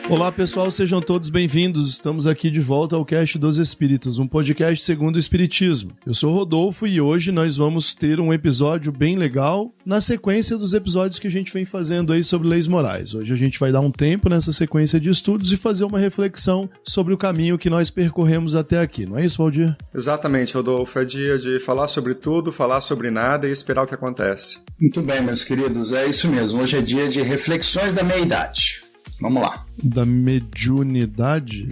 Olá pessoal, sejam todos bem-vindos. Estamos aqui de volta ao Cast dos Espíritos, um podcast segundo o Espiritismo. Eu sou o Rodolfo e hoje nós vamos ter um episódio bem legal na sequência dos episódios que a gente vem fazendo aí sobre leis morais. Hoje a gente vai dar um tempo nessa sequência de estudos e fazer uma reflexão sobre o caminho que nós percorremos até aqui. Não é isso, Valdir? Exatamente, Rodolfo. É dia de falar sobre tudo, falar sobre nada e esperar o que acontece. Muito bem, meus queridos. É isso mesmo. Hoje é dia de reflexões da meia-idade. Vamos lá. Da mediunidade?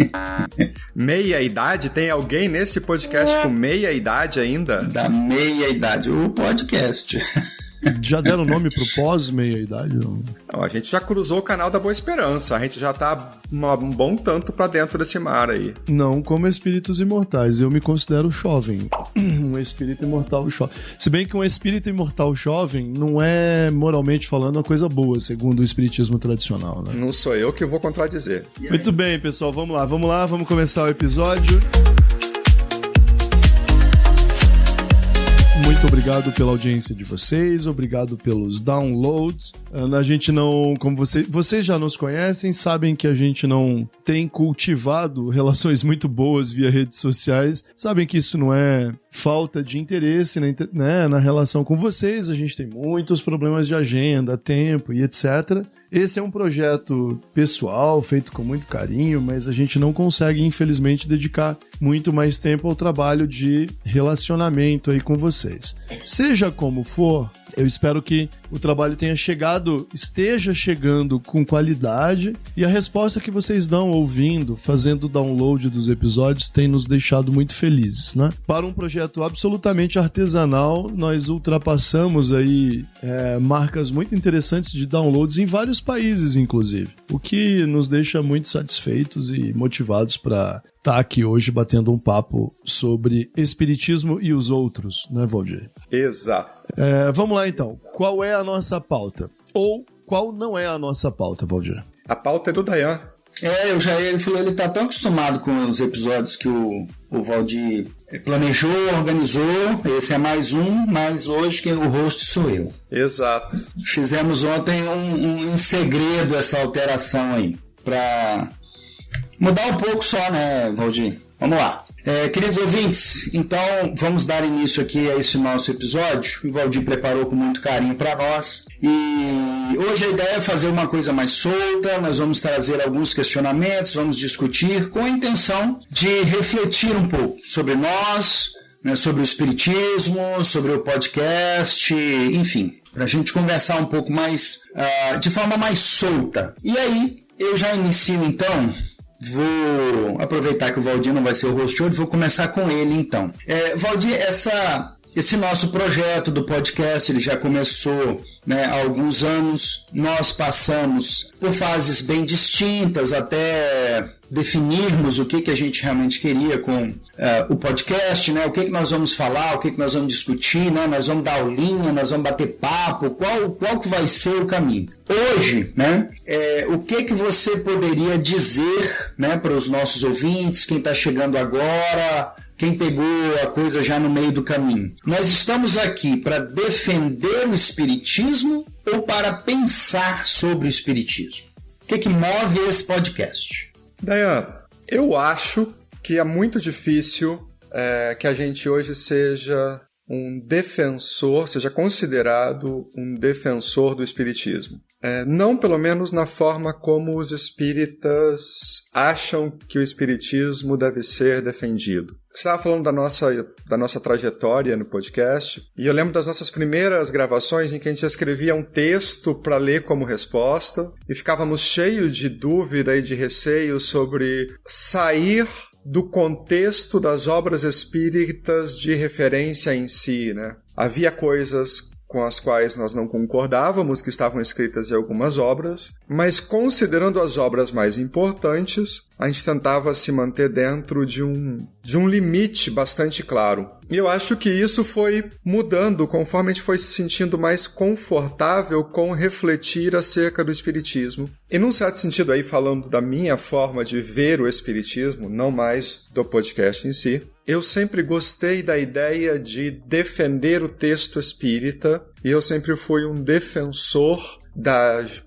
Meia-idade? Tem alguém nesse podcast com meia-idade ainda? Da meia-idade. O podcast. Já deram nome pro pós-meia-idade? Não, a gente já cruzou o canal da Boa Esperança. A gente já tá um bom tanto pra dentro desse mar aí. Não como espíritos imortais. Eu me considero jovem. Um espírito imortal jovem. Se bem que um espírito imortal jovem não é, moralmente falando, uma coisa boa, segundo o espiritismo tradicional, né? Não sou eu que vou contradizer. Muito bem, pessoal. Vamos lá. Vamos começar o episódio. Muito obrigado pela audiência de vocês, obrigado pelos downloads. A gente não, como vocês já nos conhecem, sabem que a gente não tem cultivado relações muito boas via redes sociais, sabem que isso não é falta de interesse, né, na relação com vocês. A gente tem muitos problemas de agenda, tempo e etc. Esse é um projeto pessoal, feito com muito carinho, mas a gente não consegue, infelizmente, dedicar muito mais tempo ao trabalho de relacionamento aí com vocês. Seja como for, eu espero que o trabalho esteja chegando com qualidade, e a resposta que vocês dão ouvindo, fazendo o download dos episódios, tem nos deixado muito felizes, né? Para um projeto absolutamente artesanal, nós ultrapassamos aí marcas muito interessantes de downloads em vários países, inclusive, o que nos deixa muito satisfeitos e motivados para estar aqui hoje batendo um papo sobre espiritismo e os outros, né, Valdir? Exato. Vamos lá, então. Qual é a nossa pauta? Ou qual não é a nossa pauta, Valdir? A pauta é do Dayan. Ele tá tão acostumado com os episódios que o Valdir planejou, organizou. Esse é mais um, mas hoje quem o host sou eu. Exato. Fizemos ontem em segredo essa alteração aí, pra mudar um pouco só, né, Valdir? Vamos lá. Queridos ouvintes, então vamos dar início aqui a esse nosso episódio. O Valdir preparou com muito carinho para nós. E hoje a ideia é fazer uma coisa mais solta. Nós vamos trazer alguns questionamentos, vamos discutir com a intenção de refletir um pouco sobre nós, né, sobre o espiritismo, sobre o podcast, enfim, para a gente conversar um pouco mais, de forma mais solta. E aí, eu já inicio então. Vou aproveitar que o Valdir não vai ser o host hoje, vou começar com ele então. Valdir, esse nosso projeto do podcast, ele já começou, né, há alguns anos. Nós passamos por fases bem distintas até definirmos o que a gente realmente queria com o podcast, né? O que nós vamos falar, o que nós vamos discutir, né? Nós vamos dar aulinha, nós vamos bater papo, qual que vai ser o caminho. Hoje, né, o que você poderia dizer, né, para os nossos ouvintes, quem está chegando agora, quem pegou a coisa já no meio do caminho? Nós estamos aqui para defender o espiritismo ou para pensar sobre o espiritismo? O que move esse podcast? Dayan, eu acho que é muito difícil que a gente hoje seja seja considerado um defensor do espiritismo. Não pelo menos na forma como os espíritas acham que o espiritismo deve ser defendido. Você estava falando da nossa trajetória no podcast, e eu lembro das nossas primeiras gravações em que a gente escrevia um texto para ler como resposta, e ficávamos cheios de dúvida e de receio sobre sair do contexto das obras espíritas de referência em si, né? Havia coisas com as quais nós não concordávamos, que estavam escritas em algumas obras, mas considerando as obras mais importantes, a gente tentava se manter dentro de um limite bastante claro. E eu acho que isso foi mudando conforme a gente foi se sentindo mais confortável com refletir acerca do espiritismo. E num certo sentido aí, falando da minha forma de ver o espiritismo, não mais do podcast em si, eu sempre gostei da ideia de defender o texto espírita, e eu sempre fui um defensor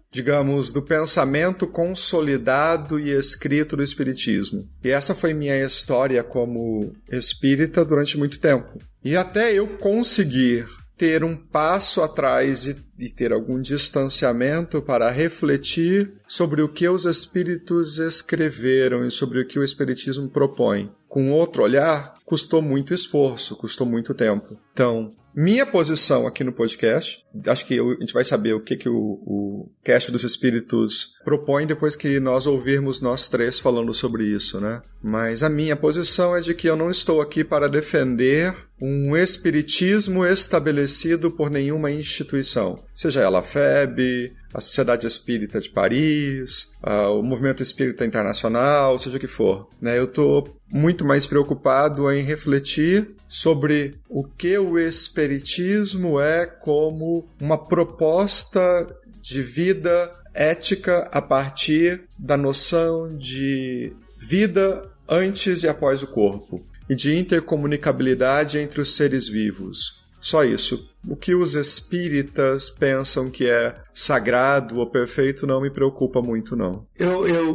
digamos, do pensamento consolidado e escrito do Espiritismo. E essa foi minha história como espírita durante muito tempo. E até eu conseguir ter um passo atrás e ter algum distanciamento para refletir sobre o que os espíritos escreveram e sobre o que o Espiritismo propõe. Com outro olhar, custou muito esforço, custou muito tempo. Então, minha posição aqui no podcast, acho que a gente vai saber o que o Cast dos Espíritos propõe depois que nós ouvirmos nós três falando sobre isso, né? Mas a minha posição é de que eu não estou aqui para defender um espiritismo estabelecido por nenhuma instituição, seja ela a FEB, a Sociedade Espírita de Paris, o Movimento Espírita Internacional, seja o que for, né? Eu estou muito mais preocupado em refletir sobre o que o espiritismo é como uma proposta de vida ética a partir da noção de vida antes e após o corpo e de intercomunicabilidade entre os seres vivos. Só isso. O que os espíritas pensam que é sagrado ou perfeito não me preocupa muito, não.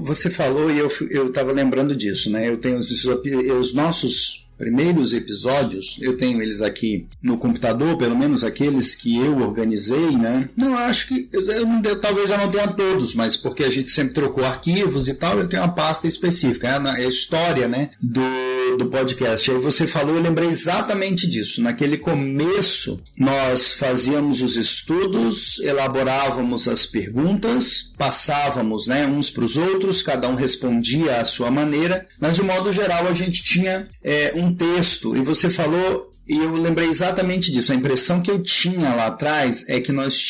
Você falou e eu estava lembrando disso, né? Eu tenho os nossos primeiros episódios, eu tenho eles aqui no computador, pelo menos aqueles que eu organizei, né? Não, acho que talvez eu não tenha todos, mas porque a gente sempre trocou arquivos e tal, eu tenho uma pasta específica, é a história, né, do podcast. Aí você falou, eu lembrei exatamente disso. Naquele começo, nós fazíamos os estudos, elaborávamos as perguntas, passávamos, né, uns para os outros, cada um respondia à sua maneira, mas de modo geral a gente tinha um texto, e você falou, e eu lembrei exatamente disso, a impressão que eu tinha lá atrás é que nós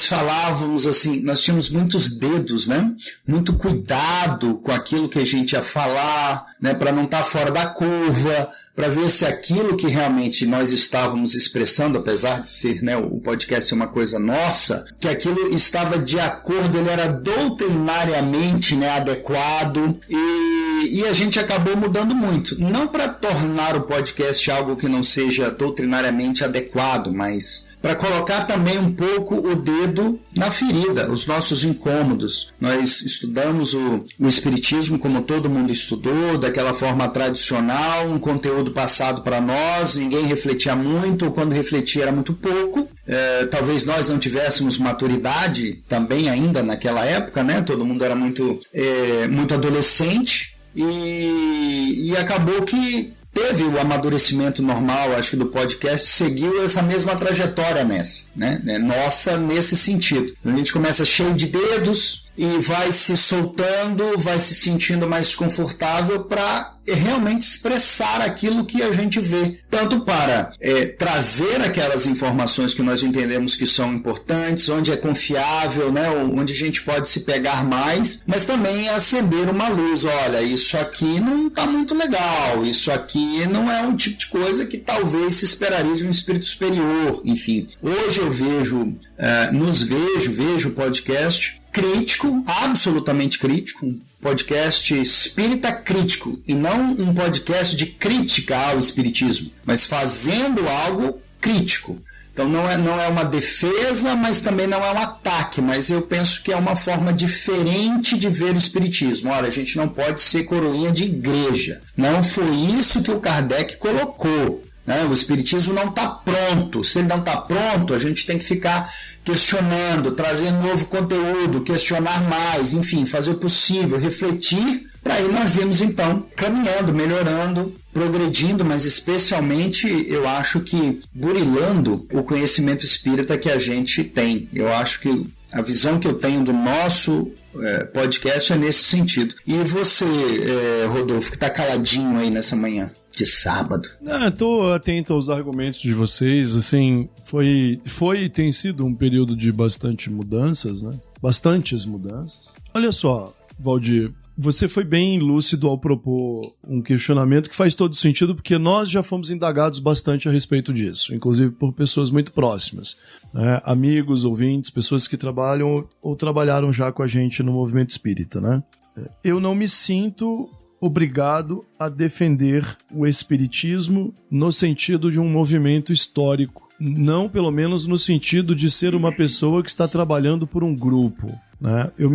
falávamos assim, nós tínhamos muitos dedos, né? Muito cuidado com aquilo que a gente ia falar, né? Para não estar fora da curva, para ver se aquilo que realmente nós estávamos expressando, apesar de ser, né, o podcast ser uma coisa nossa, que aquilo estava de acordo, ele era doutrinariamente, né, adequado, e a gente acabou mudando muito. Não para tornar o podcast algo que não seja doutrinariamente adequado, mas para colocar também um pouco o dedo na ferida, os nossos incômodos. Nós estudamos o Espiritismo como todo mundo estudou, daquela forma tradicional, um conteúdo passado para nós, ninguém refletia muito, ou quando refletia era muito pouco. Talvez nós não tivéssemos maturidade também ainda naquela época, né? Todo mundo era muito adolescente e acabou que teve o amadurecimento normal, acho que do podcast, seguiu essa mesma trajetória nossa nesse sentido. A gente começa cheio de dedos e vai se soltando, vai se sentindo mais confortável para realmente expressar aquilo que a gente vê, tanto para trazer aquelas informações que nós entendemos que são importantes, onde é confiável, né, onde a gente pode se pegar mais, mas também acender uma luz. Olha, isso aqui não está muito legal, isso aqui não é um tipo de coisa que talvez se esperaria de um espírito superior. Enfim, hoje eu vejo o podcast crítico, absolutamente crítico, um podcast espírita crítico, e não um podcast de crítica ao espiritismo, mas fazendo algo crítico. Então não é uma defesa, mas também não é um ataque, mas eu penso que é uma forma diferente de ver o espiritismo. Olha, a gente não pode ser coroinha de igreja. Não foi isso que o Kardec colocou. O espiritismo não está pronto. Se ele não está pronto, a gente tem que ficar questionando, trazer novo conteúdo, questionar mais, enfim, fazer o possível, refletir, para aí nós irmos então caminhando, melhorando, progredindo, mas especialmente eu acho que burilando o conhecimento espírita que a gente tem. Eu acho que a visão que eu tenho do nosso podcast é nesse sentido. E você, Rodolfo, que está caladinho aí nessa manhã de sábado? Estou atento aos argumentos de vocês. Assim, foi e tem sido um período de bastante mudanças, né? Bastantes mudanças. Olha só, Valdir, você foi bem lúcido ao propor um questionamento que faz todo sentido, porque nós já fomos indagados bastante a respeito disso, inclusive por pessoas muito próximas, né? Amigos, ouvintes, pessoas que trabalham ou trabalharam já com a gente no movimento espírita, né? Eu não me sinto obrigado a defender o espiritismo no sentido de um movimento histórico Não, pelo menos no sentido de ser uma pessoa que está trabalhando por um grupo, né? Eu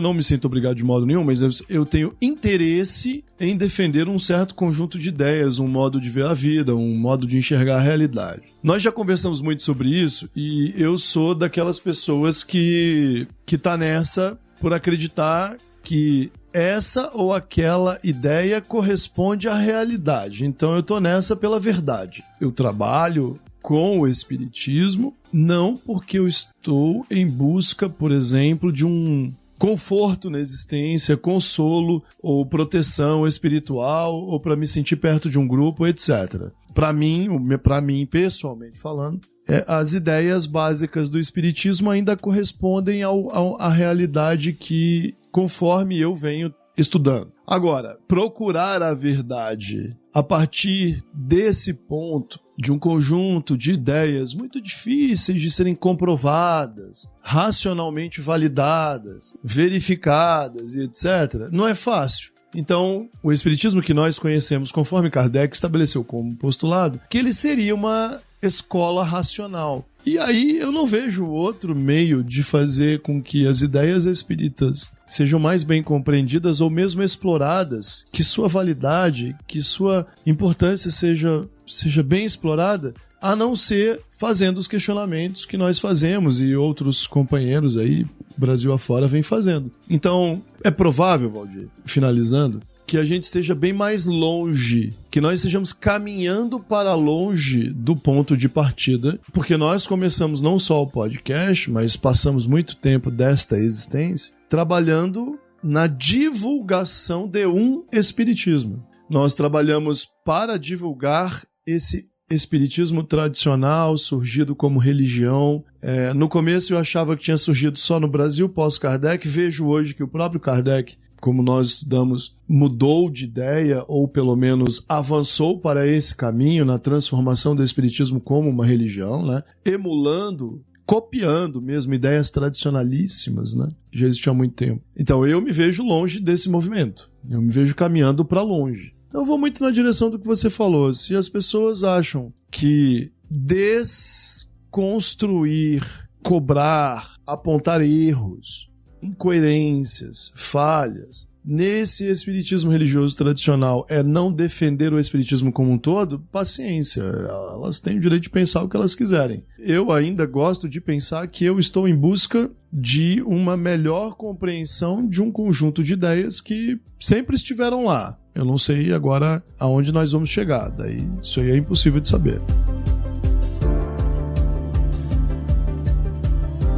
não me sinto obrigado de modo nenhum, mas eu tenho interesse em defender um certo conjunto de ideias, um modo de ver a vida, um modo de enxergar a realidade. Nós já conversamos muito sobre isso e eu sou daquelas pessoas que tá nessa por acreditar que essa ou aquela ideia corresponde à realidade. Então eu tô nessa pela verdade. Eu trabalho com o espiritismo não porque eu estou em busca, por exemplo, de um conforto na existência, consolo ou proteção espiritual ou para me sentir perto de um grupo, etc. Para mim, pessoalmente falando, as ideias básicas do espiritismo ainda correspondem à realidade que, conforme eu venho estudando. Agora, procurar a verdade a partir desse ponto, de um conjunto de ideias muito difíceis de serem comprovadas, racionalmente validadas, verificadas e etc., não é fácil. Então, o espiritismo que nós conhecemos, conforme Kardec estabeleceu como postulado, que ele seria uma escola racional. E aí eu não vejo outro meio de fazer com que as ideias espíritas sejam mais bem compreendidas ou mesmo exploradas, que sua validade, que sua importância seja bem explorada, a não ser fazendo os questionamentos que nós fazemos e outros companheiros aí, Brasil afora, vêm fazendo. Então, é provável, Valdir, finalizando, que a gente esteja bem mais longe, que nós estejamos caminhando para longe do ponto de partida, porque nós começamos não só o podcast, mas passamos muito tempo desta existência trabalhando na divulgação de um espiritismo. Nós trabalhamos para divulgar esse espiritismo tradicional, surgido como religião. No começo eu achava que tinha surgido só no Brasil, pós-Kardec. Vejo hoje que o próprio Kardec, como nós estudamos, mudou de ideia, ou pelo menos avançou para esse caminho na transformação do espiritismo como uma religião, né? Copiando mesmo ideias tradicionalíssimas, né? Que já existiam há muito tempo. Então eu me vejo longe desse movimento. Eu me vejo caminhando para longe. Então eu vou muito na direção do que você falou. Se as pessoas acham que desconstruir, cobrar, apontar erros, incoerências, falhas, nesse espiritismo religioso tradicional é não defender o espiritismo como um todo, paciência, elas têm o direito de pensar o que elas quiserem. Eu ainda gosto de pensar que eu estou em busca de uma melhor compreensão de um conjunto de ideias que sempre estiveram lá. Eu não sei agora aonde nós vamos chegar, daí isso aí é impossível de saber.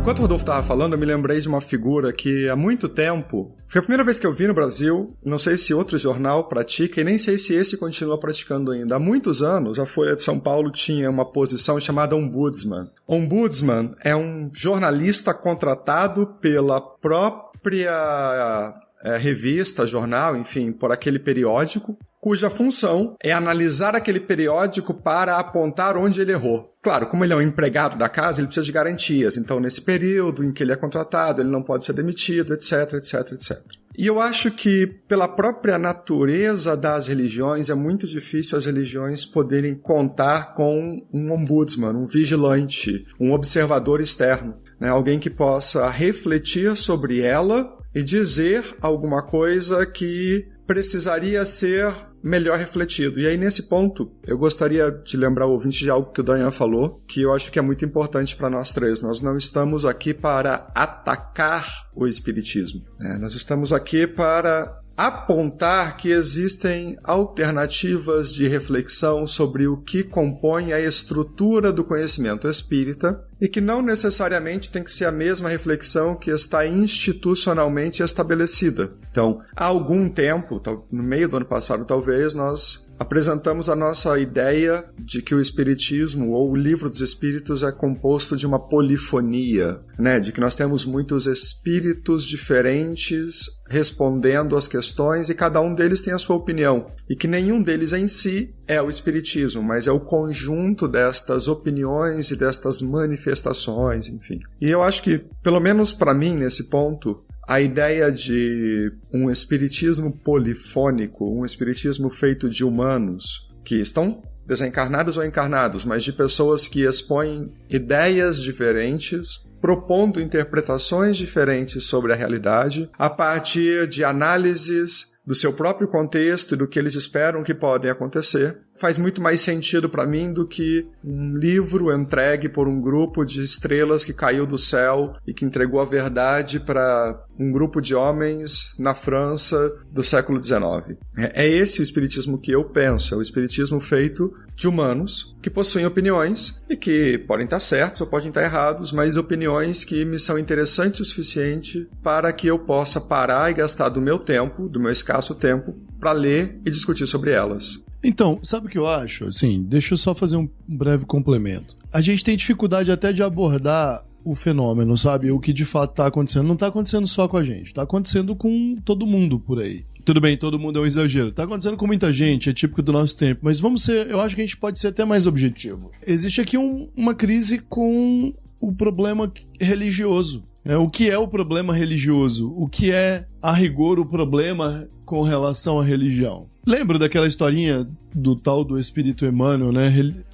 Enquanto o Rodolfo estava falando, eu me lembrei de uma figura que há muito tempo, foi a primeira vez que eu vi no Brasil, não sei se outro jornal pratica e nem sei se esse continua praticando ainda. Há muitos anos, a Folha de São Paulo tinha uma posição chamada Ombudsman. Ombudsman é um jornalista contratado pela própria revista, jornal, enfim, por aquele periódico, cuja função é analisar aquele periódico para apontar onde ele errou. Claro, como ele é um empregado da casa, ele precisa de garantias. Então, nesse período em que ele é contratado, ele não pode ser demitido, etc, etc, etc. E eu acho que, pela própria natureza das religiões, é muito difícil as religiões poderem contar com um ombudsman, um vigilante, um observador externo, né? Alguém que possa refletir sobre ela e dizer alguma coisa que precisaria ser melhor refletido. E aí, nesse ponto, eu gostaria de lembrar o ouvinte de algo que o Dayan falou, que eu acho que é muito importante para nós três. Nós não estamos aqui para atacar o espiritismo, né? Nós estamos aqui para apontar que existem alternativas de reflexão sobre o que compõe a estrutura do conhecimento espírita e que não necessariamente tem que ser a mesma reflexão que está institucionalmente estabelecida. Então, há algum tempo, no meio do ano passado talvez, nós apresentamos a nossa ideia de que o Espiritismo ou o Livro dos Espíritos é composto de uma polifonia, né? De que nós temos muitos espíritos diferentes respondendo às questões e cada um deles tem a sua opinião. E que nenhum deles em si é o Espiritismo, mas é o conjunto destas opiniões e destas manifestações, enfim. E eu acho que, pelo menos para mim, nesse ponto, a ideia de um espiritismo polifônico, um espiritismo feito de humanos que estão desencarnados ou encarnados, mas de pessoas que expõem ideias diferentes, propondo interpretações diferentes sobre a realidade, a partir de análises do seu próprio contexto e do que eles esperam que podem acontecer. Faz muito mais sentido para mim do que um livro entregue por um grupo de estrelas que caiu do céu e que entregou a verdade para um grupo de homens na França do século XIX. É esse o espiritismo que eu penso, é o espiritismo feito de humanos que possuem opiniões e que podem estar certos ou podem estar errados, mas opiniões que me são interessantes o suficiente para que eu possa parar e gastar do meu tempo, do meu escasso tempo, para ler e discutir sobre elas. Então, sabe o que eu acho? Assim, deixa eu só fazer um breve complemento. A gente tem dificuldade até de abordar o fenômeno, sabe? O que de fato está acontecendo. Não está acontecendo só com a gente, está acontecendo com todo mundo por aí. Tudo bem, todo mundo é um exagero. Está acontecendo com muita gente, é típico do nosso tempo. Mas eu acho que a gente pode ser até mais objetivo. Existe aqui uma crise com o problema religioso. O que é o problema religioso? O que é, a rigor, o problema com relação à religião? Lembra daquela historinha do tal do Espírito Emmanuel, né?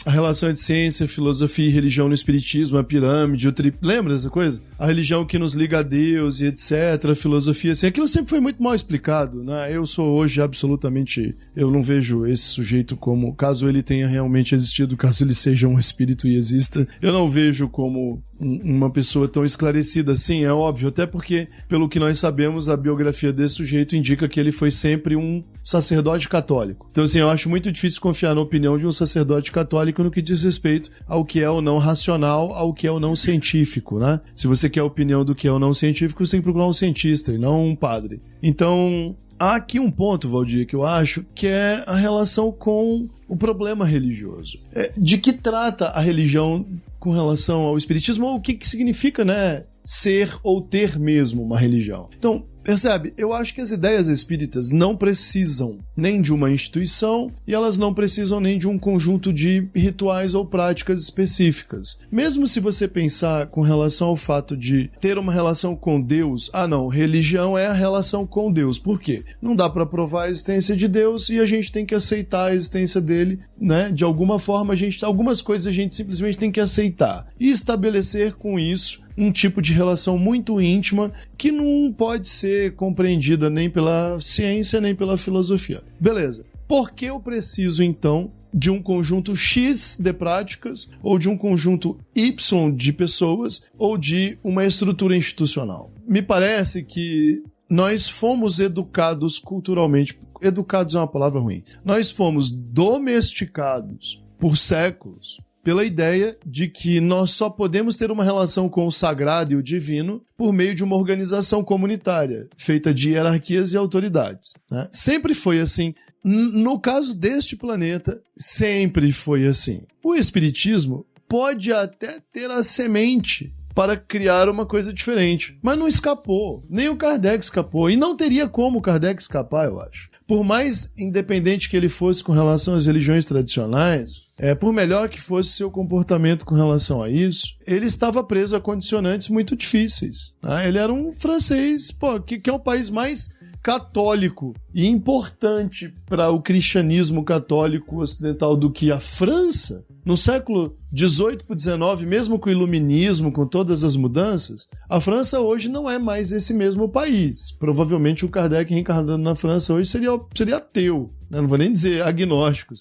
A relação entre ciência, filosofia e religião no espiritismo, a pirâmide, lembra dessa coisa? A religião que nos liga a Deus e etc, a filosofia, assim, aquilo sempre foi muito mal explicado, né? Eu sou hoje absolutamente, eu não vejo esse sujeito como, caso ele tenha realmente existido, caso ele seja um espírito e exista, eu não vejo como uma pessoa tão esclarecida assim, é óbvio, até porque, pelo que nós sabemos, a biografia desse sujeito indica que ele foi sempre um sacerdote católico. Então, assim, eu acho muito difícil confiar na opinião de um sacerdote católico no que diz respeito ao que é ou não racional, ao que é ou não científico, né? Se você quer a opinião do que é ou não científico, você tem que procurar um cientista e não um padre. Então, há aqui um ponto, Valdir, que eu acho que é a relação com o problema religioso. De que trata a religião com relação ao espiritismo, ou o que significa, né, ser ou ter mesmo uma religião. Então, percebe? Eu acho que as ideias espíritas não precisam nem de uma instituição e elas não precisam nem de um conjunto de rituais ou práticas específicas. Mesmo se você pensar com relação ao fato de ter uma relação com Deus, religião é a relação com Deus. Por quê? Não dá para provar a existência de Deus e a gente tem que aceitar a existência dele, né? De alguma forma, algumas coisas a gente simplesmente tem que aceitar e estabelecer com isso um tipo de relação muito íntima que não pode ser compreendida nem pela ciência nem pela filosofia. Beleza. Por que eu preciso, então, de um conjunto X de práticas, ou de um conjunto Y de pessoas, ou de uma estrutura institucional? Me parece que nós fomos educados culturalmente. Educados é uma palavra ruim. Nós fomos domesticados por séculos pela ideia de que nós só podemos ter uma relação com o sagrado e o divino por meio de uma organização comunitária, feita de hierarquias e autoridades, né? Sempre foi assim. No caso deste planeta, sempre foi assim. O espiritismo pode até ter a semente para criar uma coisa diferente, mas não escapou. Nem o Kardec escapou. E não teria como o Kardec escapar, eu acho. Por mais independente que ele fosse com relação às religiões tradicionais, por melhor que fosse seu comportamento com relação a isso, ele estava preso a condicionantes muito difíceis. Né? Ele era um francês, que é o país mais católico e importante para o cristianismo católico ocidental do que a França. No século XVIII para XIX, mesmo com o iluminismo, com todas as mudanças, a França hoje não é mais esse mesmo país. Provavelmente o Kardec reencarnando na França hoje seria ateu. Não vou nem dizer agnóstico,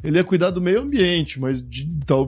ele ia cuidar do meio ambiente, mas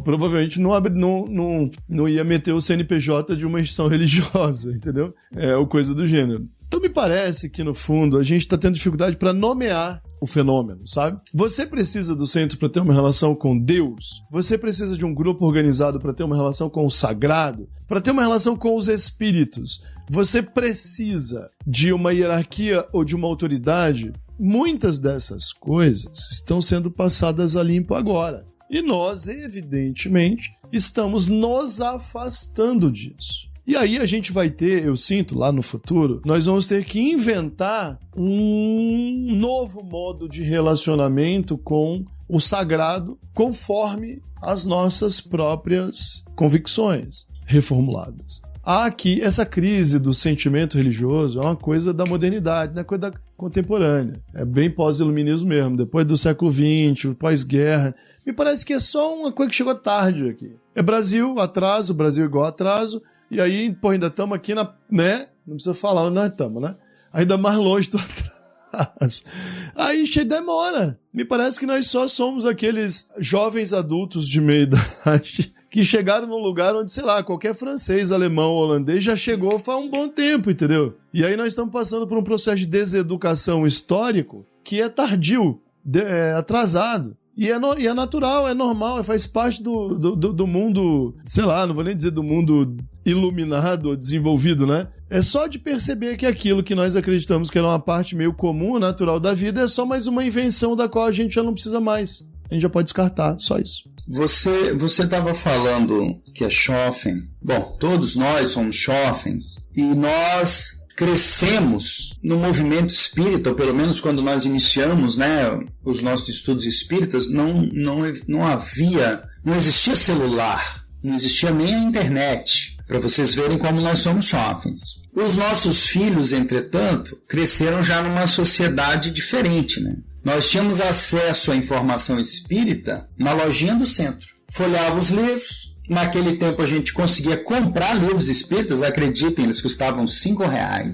provavelmente não ia meter o CNPJ de uma instituição religiosa, entendeu? Ou coisa do gênero. Então me parece que, no fundo, a gente está tendo dificuldade para nomear o fenômeno, sabe? Você precisa do centro para ter uma relação com Deus? Você precisa de um grupo organizado para ter uma relação com o sagrado? Para ter uma relação com os espíritos? Você precisa de uma hierarquia ou de uma autoridade? Muitas dessas coisas estão sendo passadas a limpo agora. E nós, evidentemente, estamos nos afastando disso. E aí a gente vai ter, eu sinto, lá no futuro, nós vamos ter que inventar um novo modo de relacionamento com o sagrado conforme as nossas próprias convicções reformuladas. Há aqui essa crise do sentimento religioso, é uma coisa da modernidade, né? contemporânea. É bem pós-iluminismo mesmo, depois do século XX, pós-guerra. Me parece que é só uma coisa que chegou tarde aqui. É Brasil, atraso, Brasil igual atraso, e aí, pô, ainda estamos aqui né? Não precisa falar onde nós estamos, né? Ainda mais longe do atraso. Aí demora. Me parece que nós só somos aqueles jovens adultos de meia idade que chegaram num lugar onde, sei lá, qualquer francês, alemão, holandês já chegou faz um bom tempo, entendeu? E aí nós estamos passando por um processo de deseducação histórico que é tardio, atrasado. E é natural, é normal, faz parte do mundo, sei lá, não vou nem dizer do mundo iluminado ou desenvolvido, né? É só de perceber que aquilo que nós acreditamos que era uma parte meio comum, natural da vida, é só mais uma invenção da qual a gente já não precisa mais. A gente já pode descartar, só isso. Você estava falando que é jovem. Bom, todos nós somos jovens e nós crescemos no movimento espírita, ou pelo menos quando nós iniciamos, né, os nossos estudos espíritas, não existia celular, não existia nem a internet, para vocês verem como nós somos jovens. Os nossos filhos, entretanto, cresceram já numa sociedade diferente, né? Nós tínhamos acesso à informação espírita na lojinha do centro. Folheava os livros. Naquele tempo a gente conseguia comprar livros espíritas, acreditem, eles custavam R$5.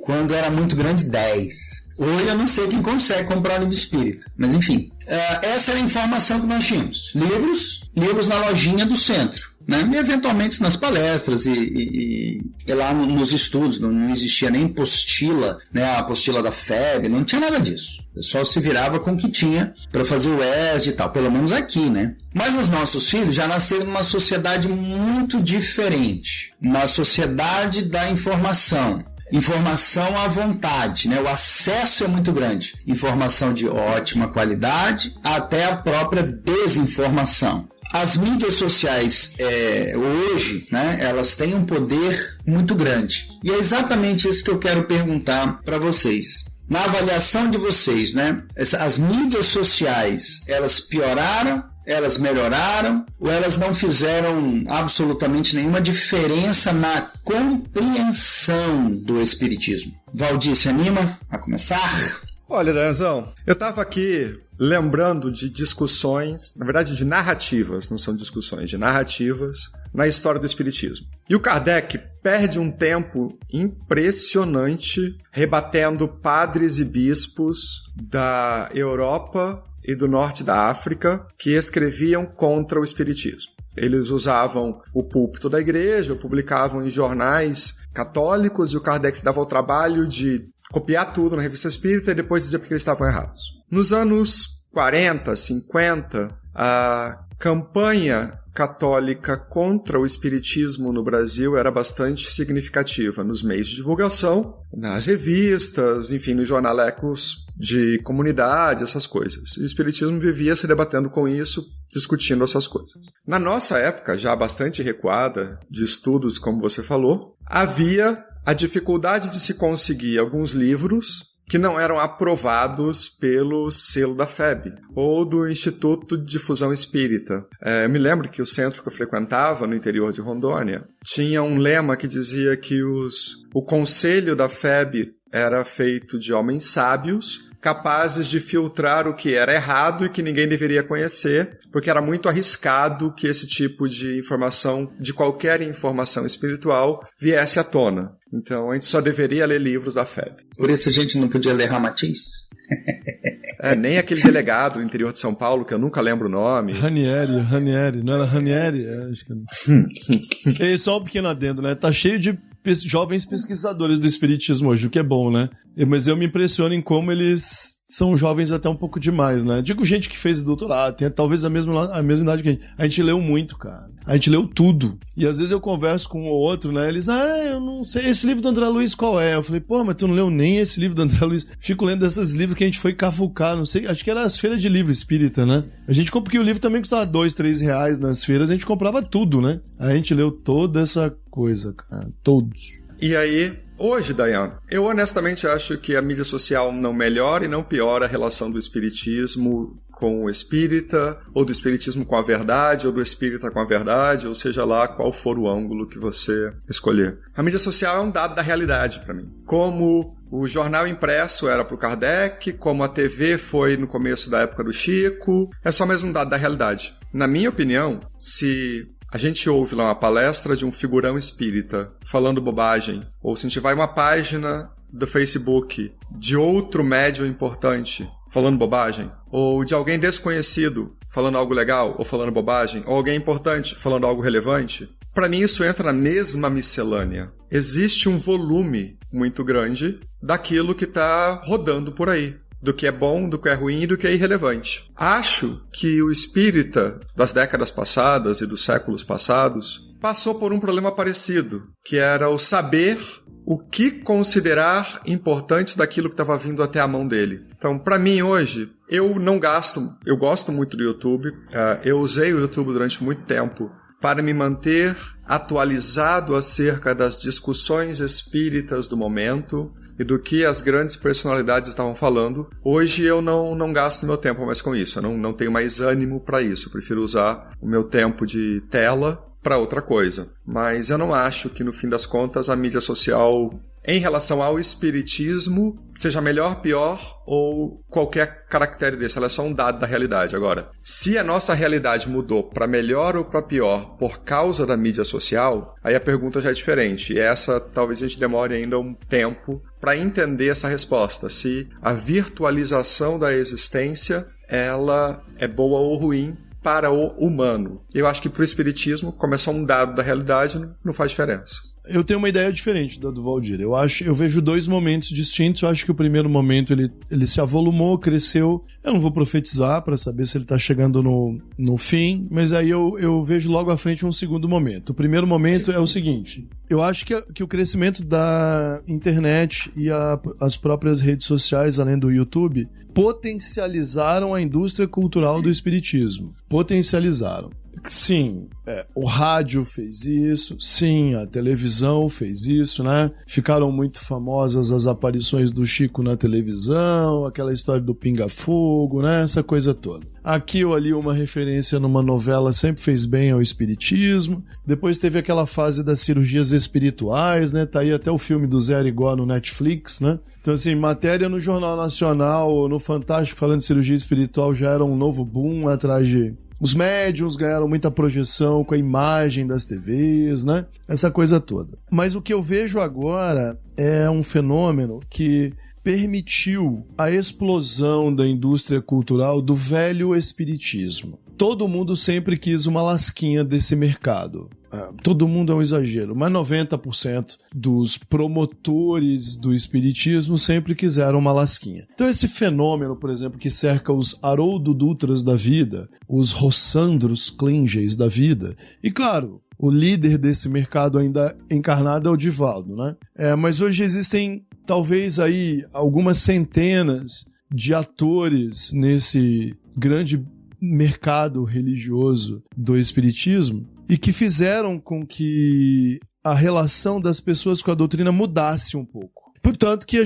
Quando era muito grande, 10. Hoje eu não sei quem consegue comprar um livro espírita, mas enfim. Essa era a informação que nós tínhamos. Livros na lojinha do centro. Né? E eventualmente nas palestras e lá nos estudos, não existia nem apostila, né? A apostila da FEB, não tinha nada disso. O pessoal se virava com o que tinha para fazer o ESD e tal, pelo menos aqui, né? Mas os nossos filhos já nasceram numa sociedade muito diferente, na sociedade da informação. Informação à vontade, né? O acesso é muito grande. Informação de ótima qualidade até a própria desinformação. As mídias sociais hoje, né, elas têm um poder muito grande. E é exatamente isso que eu quero perguntar para vocês. Na avaliação de vocês, né, as mídias sociais, elas pioraram, elas melhoraram ou elas não fizeram absolutamente nenhuma diferença na compreensão do espiritismo? Valdir, se anima a começar? Olha, Danzão, eu estava aqui lembrando de discussões, na verdade de narrativas, não são discussões, de narrativas na história do espiritismo. E o Kardec perde um tempo impressionante rebatendo padres e bispos da Europa e do norte da África que escreviam contra o espiritismo. Eles usavam o púlpito da igreja, publicavam em jornais católicos e o Kardec se dava o trabalho de copiar tudo na revista espírita e depois dizer porque eles estavam errados. Nos anos 40, 50, a campanha católica contra o espiritismo no Brasil era bastante significativa nos meios de divulgação, nas revistas, enfim, nos jornalecos de comunidade, essas coisas. E o espiritismo vivia se debatendo com isso, discutindo essas coisas. Na nossa época, já bastante recuada, de estudos, como você falou, havia a dificuldade de se conseguir alguns livros que não eram aprovados pelo selo da FEB ou do Instituto de Difusão Espírita. Eu me lembro que o centro que eu frequentava, no interior de Rondônia, tinha um lema que dizia que o conselho da FEB era feito de homens sábios, capazes de filtrar o que era errado e que ninguém deveria conhecer, porque era muito arriscado que esse tipo de informação, de qualquer informação espiritual, viesse à tona. Então, a gente só deveria ler livros da FEB. Por isso a gente não podia ler Ramatiz? Nem aquele delegado do interior de São Paulo, que eu nunca lembro o nome. Ranieri, não era Ranieri? Acho que não. E só um pequeno adendo, né? Tá cheio de jovens pesquisadores do espiritismo hoje, o que é bom, né? Mas eu me impressiono em como eles são jovens até um pouco demais, né? Digo gente que fez doutorado, tem talvez a mesma idade que a gente. A gente leu muito, cara. A gente leu tudo. E às vezes eu converso com um ou outro, né? Eles, eu não sei, esse livro do André Luiz qual é? Eu falei, pô, mas tu não leu nem esse livro do André Luiz. Fico lendo esses livros que a gente foi cavucar, não sei, acho que era as feiras de livro espírita, né? A gente comprou, porque o livro também custava R$2, R$3 nas feiras, a gente comprava tudo, né? A gente leu toda essa coisa, cara. Todos. E aí, hoje, Dayan, eu honestamente acho que a mídia social não melhora e não piora a relação do espiritismo com o espírita, ou do espiritismo com a verdade, ou do espírita com a verdade, ou seja lá qual for o ângulo que você escolher. A mídia social é um dado da realidade para mim. Como o jornal impresso era para o Kardec, como a TV foi no começo da época do Chico, é só mesmo um dado da realidade. Na minha opinião, se a gente ouve lá uma palestra de um figurão espírita falando bobagem, ou se a gente vai uma página do Facebook de outro médium importante falando bobagem, ou de alguém desconhecido falando algo legal ou falando bobagem, ou alguém importante falando algo relevante, para mim isso entra na mesma miscelânea. Existe um volume muito grande daquilo que está rodando por aí, do que é bom, do que é ruim e do que é irrelevante. Acho que o espírita das décadas passadas e dos séculos passados passou por um problema parecido, que era o saber o que considerar importante daquilo que estava vindo até a mão dele. Então, para mim hoje, eu gosto muito do YouTube, eu usei o YouTube durante muito tempo para me manter atualizado acerca das discussões espíritas do momento e do que as grandes personalidades estavam falando. Hoje eu não gasto meu tempo mais com isso, eu não tenho mais ânimo para isso, eu prefiro usar o meu tempo de tela para outra coisa. Mas eu não acho que, no fim das contas, a mídia social, em relação ao espiritismo, seja melhor, pior ou qualquer caractere desse. Ela é só um dado da realidade. Agora, se a nossa realidade mudou para melhor ou para pior por causa da mídia social, aí a pergunta já é diferente. E essa talvez a gente demore ainda um tempo para entender essa resposta. Se a virtualização da existência, ela é boa ou ruim para o humano. Eu acho que para o espiritismo, como é só um dado da realidade, não faz diferença. Eu tenho uma ideia diferente da do Valdir. Eu vejo dois momentos distintos. Eu acho que o primeiro momento ele se avolumou, cresceu. Eu não vou profetizar para saber se ele está chegando no fim, mas aí eu vejo logo à frente um segundo momento. O primeiro momento é o seguinte: eu acho que o crescimento da internet e as próprias redes sociais, além do YouTube, potencializaram a indústria cultural do espiritismo. Potencializaram. Sim, o rádio fez isso, sim, a televisão fez isso, né? Ficaram muito famosas as aparições do Chico na televisão, aquela história do pinga-fogo, né? Essa coisa toda. Aqui ou ali uma referência numa novela sempre fez bem ao espiritismo. Depois teve aquela fase das cirurgias espirituais, né? Tá aí até o filme do Zé Arigó no Netflix, né? Então, assim, matéria no Jornal Nacional, no Fantástico, falando de cirurgia espiritual, já era um novo boom atrás de... Os médiuns ganharam muita projeção com a imagem das TVs, né? Essa coisa toda. Mas o que eu vejo agora é um fenômeno que permitiu a explosão da indústria cultural do velho espiritismo. Todo mundo sempre quis uma lasquinha desse mercado. Todo mundo é um exagero, mas 90% dos promotores do espiritismo sempre quiseram uma lasquinha. Então esse fenômeno, por exemplo, que cerca os Haroldo Dutras da vida, os Rossandros Klinges da vida, e claro, o líder desse mercado ainda encarnado é o Divaldo, né? Mas hoje existem talvez aí algumas centenas de atores nesse grande mercado religioso do espiritismo e que fizeram com que a relação das pessoas com a doutrina mudasse um pouco. Portanto, que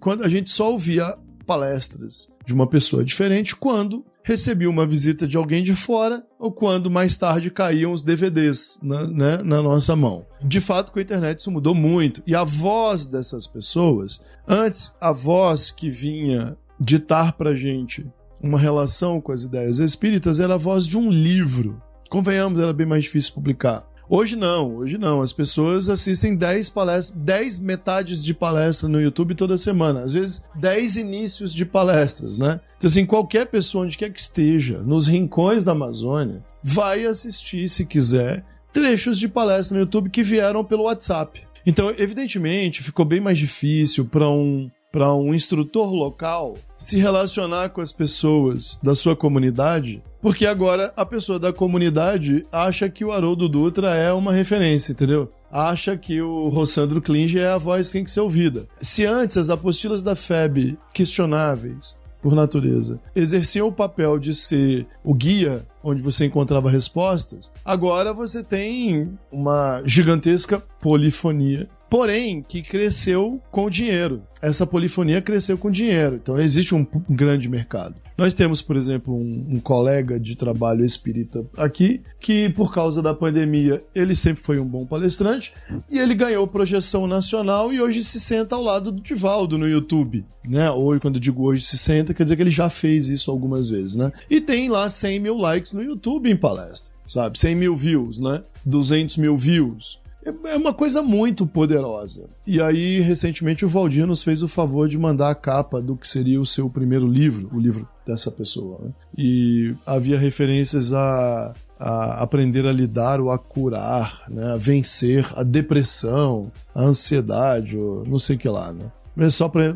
quando a gente só ouvia palestras de uma pessoa diferente quando recebia uma visita de alguém de fora ou quando mais tarde caíam os DVDs na nossa mão. De fato, com a internet isso mudou muito. E a voz dessas pessoas, antes a voz que vinha ditar pra gente uma relação com as ideias espíritas era a voz de um livro. Convenhamos, era bem mais difícil publicar. Hoje não. As pessoas assistem 10 palestras, 10 metades de palestra no YouTube toda semana. Às vezes 10 inícios de palestras, né? Então assim, qualquer pessoa, onde quer que esteja, nos rincões da Amazônia, vai assistir, se quiser, trechos de palestra no YouTube que vieram pelo WhatsApp. Então, evidentemente, ficou bem mais difícil para um instrutor local se relacionar com as pessoas da sua comunidade, porque agora a pessoa da comunidade acha que o Haroldo Dutra é uma referência, entendeu? Acha que o Rossandro Klinge é a voz que tem que ser ouvida. Se antes as apostilas da FEB, questionáveis por natureza, exerciam o papel de ser o guia onde você encontrava respostas, agora você tem uma gigantesca polifonia, porém que cresceu com dinheiro. Essa polifonia cresceu com dinheiro, então existe um grande mercado. Nós temos, por exemplo, um colega de trabalho espírita aqui, que por causa da pandemia, ele sempre foi um bom palestrante, e ele ganhou projeção nacional e hoje se senta ao lado do Divaldo no YouTube, né? Ou quando eu digo hoje se senta, quer dizer que ele já fez isso algumas vezes, né? E tem lá 100 mil likes no YouTube em palestra, sabe? 100 mil views, né? 200 mil views. É uma coisa muito poderosa. E aí, recentemente, o Valdir nos fez o favor de mandar a capa do que seria o seu primeiro livro, o livro dessa pessoa, né? E havia referências a aprender a lidar ou a curar, né? A vencer a depressão, a ansiedade, ou não sei o que lá, né? Mas só pra...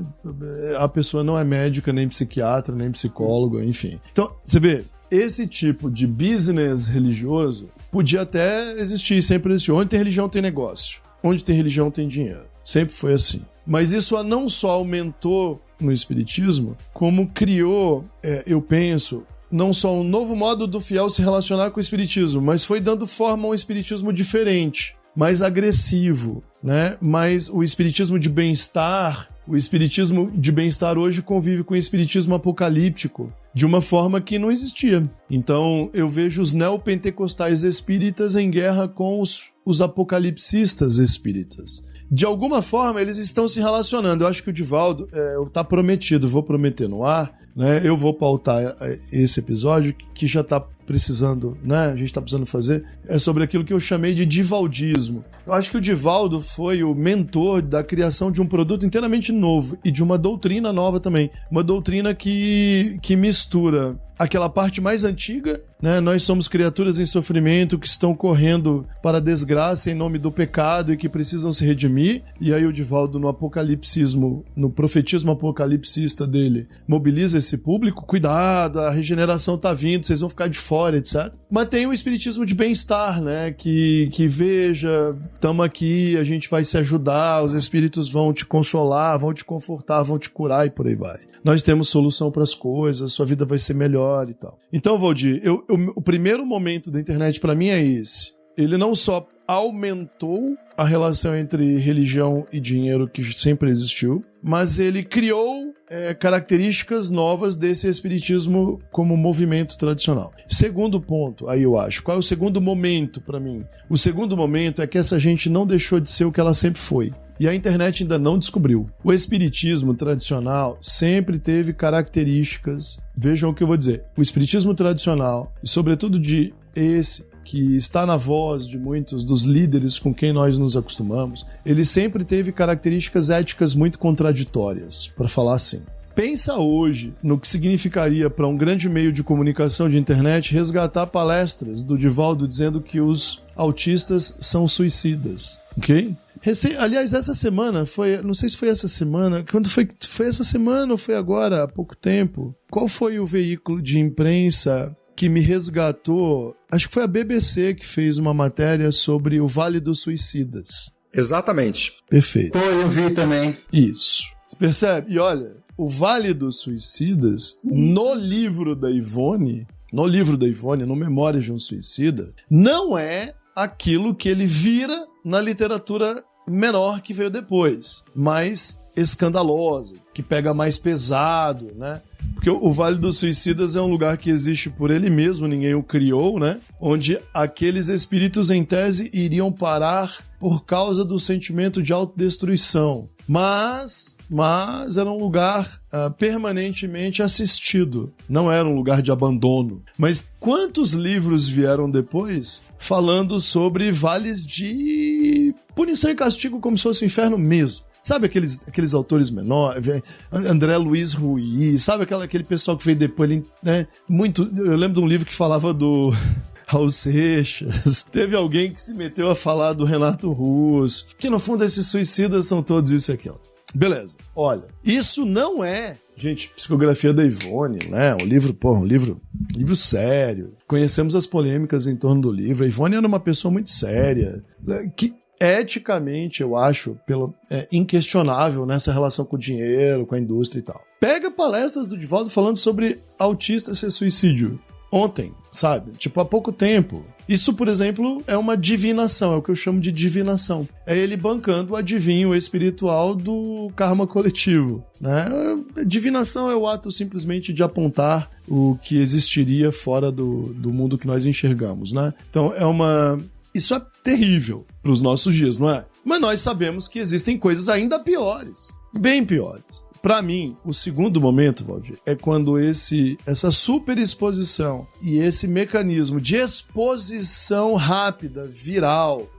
A pessoa não é médica, nem psiquiatra, nem psicóloga, enfim. Então, você vê, esse tipo de business religioso podia até existir, sempre existiu. Onde tem religião tem negócio. Onde tem religião tem dinheiro. Sempre foi assim. Mas isso não só aumentou no espiritismo, como criou, eu penso, não só um novo modo do fiel se relacionar com o espiritismo, mas foi dando forma a um espiritismo diferente, mais agressivo, né? Mas o espiritismo de bem-estar, o espiritismo de bem-estar hoje convive com o espiritismo apocalíptico de uma forma que não existia. Então eu vejo os neopentecostais espíritas em guerra com os apocalipsistas espíritas. De alguma forma eles estão se relacionando. Eu acho que o Divaldo está prometido, vou prometer no ar, né? Eu vou pautar esse episódio que já está precisando, né? A gente está precisando fazer, é sobre aquilo que eu chamei de divaldismo. Eu acho que o Divaldo foi o mentor da criação de um produto inteiramente novo e de uma doutrina nova também. Uma doutrina que mistura aquela parte mais antiga, né? Nós somos criaturas em sofrimento que estão correndo para a desgraça em nome do pecado e que precisam se redimir. E aí o Divaldo, no apocalipsismo, no profetismo apocalipsista dele, mobiliza esse público. Cuidado, a regeneração tá vindo, vocês vão ficar de fora, etc. Mas tem o espiritismo de bem-estar, né? Que veja, estamos aqui, a gente vai se ajudar, os espíritos vão te consolar, vão te confortar, vão te curar e por aí vai. Nós temos solução para as coisas, sua vida vai ser melhor e tal. Então, Valdir, o primeiro momento da internet para mim é esse. Ele não só aumentou a relação entre religião e dinheiro que sempre existiu, mas ele criou características novas desse espiritismo como movimento tradicional. Segundo ponto, aí eu acho, qual é o segundo momento para mim? O segundo momento é que essa gente não deixou de ser o que ela sempre foi. E a internet ainda não descobriu. O espiritismo tradicional sempre teve características, vejam o que eu vou dizer, o espiritismo tradicional, e sobretudo de esse que está na voz de muitos dos líderes com quem nós nos acostumamos, ele sempre teve características éticas muito contraditórias, para falar assim. Pensa hoje no que significaria para um grande meio de comunicação de internet resgatar palestras do Divaldo dizendo que os autistas são suicidas, ok? Aliás, essa semana, não sei se foi essa semana, quando foi essa semana ou foi agora, há pouco tempo, qual foi o veículo de imprensa que me resgatou? Acho que foi a BBC que fez uma matéria sobre o Vale dos Suicidas. Exatamente. Perfeito. Pô, eu vi também. Isso. Você percebe? E olha, o Vale dos Suicidas, no livro da Ivone, no Memórias de um Suicida, não é aquilo que ele vira na literatura menor que veio depois, mais escandalosa, que pega mais pesado, né? Porque o Vale dos Suicidas é um lugar que existe por ele mesmo, ninguém o criou, né? Onde aqueles espíritos, em tese, iriam parar por causa do sentimento de autodestruição. Mas era um lugar permanentemente assistido. Não era um lugar de abandono. Mas quantos livros vieram depois falando sobre vales de punição e castigo como se fosse o inferno mesmo? Sabe aqueles autores menores, André Luiz Ruiz, sabe aquele pessoal que veio depois, né? Eu lembro de um livro que falava do Raul Seixas, teve alguém que se meteu a falar do Renato Russo, que no fundo esses suicidas são todos isso e aquilo. Beleza, olha, isso não é, gente, Psicografia da Ivone, né? Um livro sério. Conhecemos as polêmicas em torno do livro. A Ivone era uma pessoa muito séria, que eticamente, eu acho, inquestionável nessa relação com o dinheiro, com a indústria e tal. Pega palestras do Divaldo falando sobre autista ser suicídio. ontem, sabe? Tipo, há pouco tempo. Isso, por exemplo, é uma divinação, é o que eu chamo de divinação. É ele bancando o adivinho espiritual do karma coletivo, né? Divinação é o ato simplesmente de apontar o que existiria fora do mundo que nós enxergamos, né? Então, isso é terrível para os nossos dias, não é? Mas nós sabemos que existem coisas ainda piores, bem piores. Para mim, o segundo momento, Valdir, é quando essa superexposição e esse mecanismo de exposição rápida, viral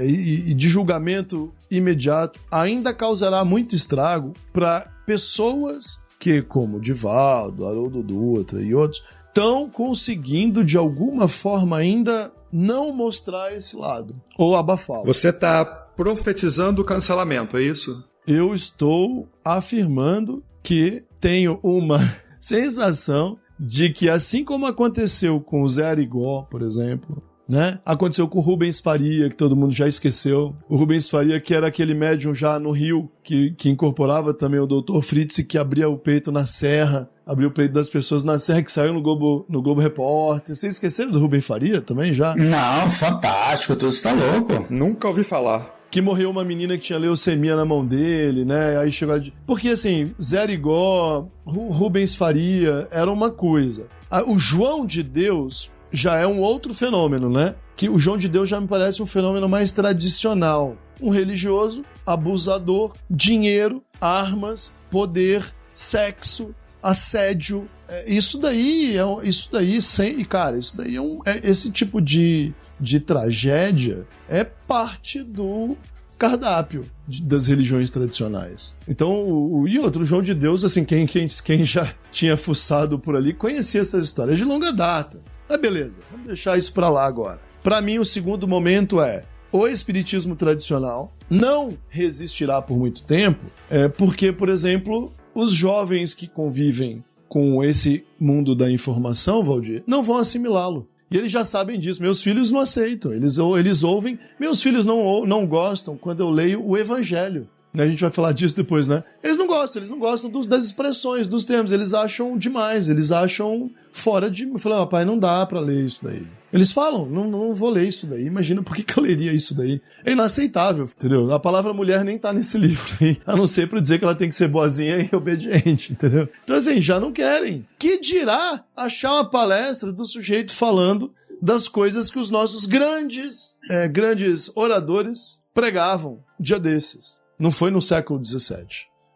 e de julgamento imediato ainda causará muito estrago para pessoas que, como Divaldo, Haroldo Dutra e outros, estão conseguindo de alguma forma ainda não mostrar esse lado ou abafá-lo. Você está profetizando o cancelamento, é isso? Eu estou afirmando que tenho uma sensação de que, assim como aconteceu com o Zé Arigó, por exemplo, né? Aconteceu com o Rubens Faria, que todo mundo já esqueceu. O Rubens Faria, que era aquele médium já no Rio, que incorporava também o Dr. Fritz, que abria o peito na serra, abriu o peito das pessoas na serra, que saiu no Globo Repórter. Vocês esqueceram do Rubens Faria também, já? Não, fantástico, você tá louco. Nunca ouvi falar. Que morreu uma menina que tinha leucemia na mão dele, né? Aí chegou a... Porque, assim, Zé Arigó, Rubens Faria, era uma coisa. O João de Deus já é um outro fenômeno, né? Que o João de Deus já me parece um fenômeno mais tradicional. Um religioso, abusador, dinheiro, armas, poder, sexo, assédio. Isso daí, esse tipo de tragédia é parte do cardápio das religiões tradicionais. Então, e outro, o João de Deus, assim, quem já tinha fuçado por ali, conhecia essas histórias de longa data. Mas beleza, vamos deixar isso pra lá agora. Pra mim, o segundo momento é: o espiritismo tradicional não resistirá por muito tempo, porque, por exemplo, os jovens que convivem com esse mundo da informação, Valdir, não vão assimilá-lo. E eles já sabem disso. Meus filhos não aceitam. Eles ouvem. Meus filhos não gostam quando eu leio o Evangelho. A gente vai falar disso depois, né? Eles não gostam das expressões, dos termos. Eles acham demais. Eles acham fora de... Eu falei, pai, não dá pra ler isso daí. Eles falam, não vou ler isso daí. Imagina, por que eu leria isso daí? É inaceitável, entendeu? A palavra mulher nem tá nesse livro aí. A não ser pra dizer que ela tem que ser boazinha e obediente, entendeu? Então, assim, já não querem. Que dirá achar uma palestra do sujeito falando das coisas que os nossos grandes oradores pregavam dia desses? Não foi no século XVII.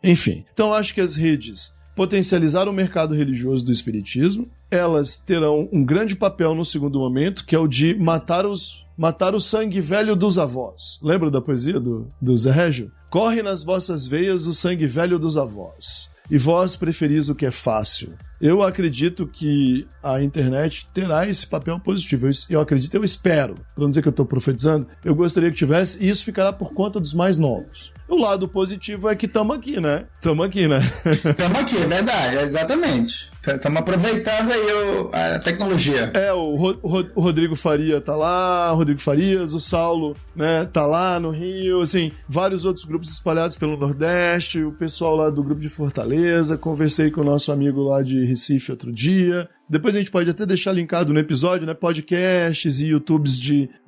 Enfim, então acho que as redes potencializaram o mercado religioso do espiritismo. Elas terão um grande papel no segundo momento, que é o de matar o sangue velho dos avós. Lembra da poesia do Zé Régio? Corre nas vossas veias o sangue velho dos avós, e vós preferis o que é fácil. Eu acredito que a internet terá esse papel positivo. Eu espero, para não dizer que eu estou profetizando, eu gostaria que tivesse, e isso ficará por conta dos mais novos. O lado positivo é que estamos aqui, né? Estamos aqui, é verdade, exatamente. Estamos aproveitando aí a tecnologia. O Rodrigo Faria tá lá, o Rodrigo Farias, o Saulo, né, tá lá no Rio, assim, vários outros grupos espalhados pelo Nordeste, o pessoal lá do grupo de Fortaleza, conversei com o nosso amigo lá de Recife outro dia. Depois a gente pode até deixar linkado no episódio, né, podcasts e YouTubes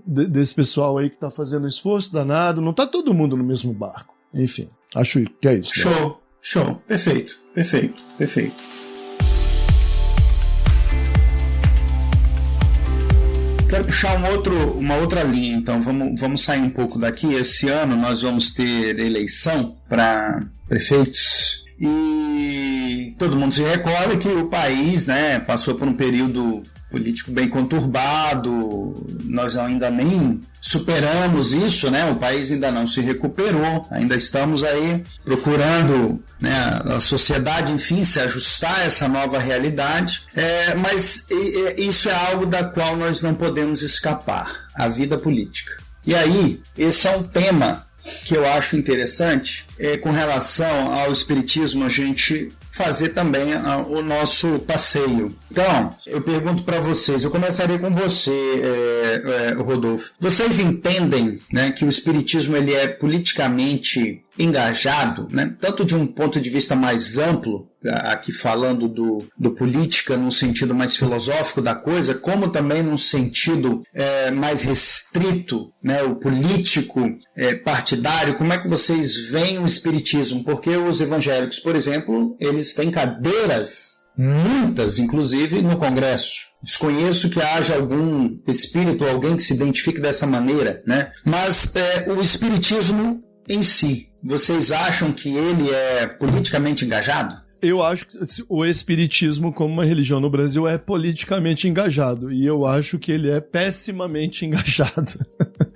desse pessoal aí que tá fazendo um esforço danado. Não tá todo mundo no mesmo barco. Enfim, acho que é isso. Show. Perfeito. Quero puxar uma outra linha, então vamos sair um pouco daqui. Esse ano nós vamos ter eleição para prefeitos e todo mundo se recorda que o país, né, passou por um período político bem conturbado. Nós ainda nem superamos isso, né? O país ainda não se recuperou, ainda estamos aí procurando, né, a sociedade, enfim, se ajustar a essa nova realidade, mas isso é algo da qual nós não podemos escapar, a vida política. E aí, esse é um tema que eu acho interessante, com relação ao espiritismo, a gente fazer também o nosso passeio. Então, eu pergunto para vocês, eu começaria com você, Rodolfo. Vocês entendem, né, que o espiritismo ele é politicamente engajado, né? Tanto de um ponto de vista mais amplo, aqui falando do política num sentido mais filosófico da coisa, como também num sentido mais restrito, né? O político partidário. Como é que vocês veem o espiritismo? Porque os evangélicos, por exemplo, eles têm cadeiras, muitas, inclusive, no Congresso. Desconheço que haja algum espírito, alguém que se identifique dessa maneira, né? Mas o espiritismo em si, vocês acham que ele é politicamente engajado? Eu acho que o espiritismo como uma religião no Brasil é politicamente engajado, e eu acho que ele é pessimamente engajado.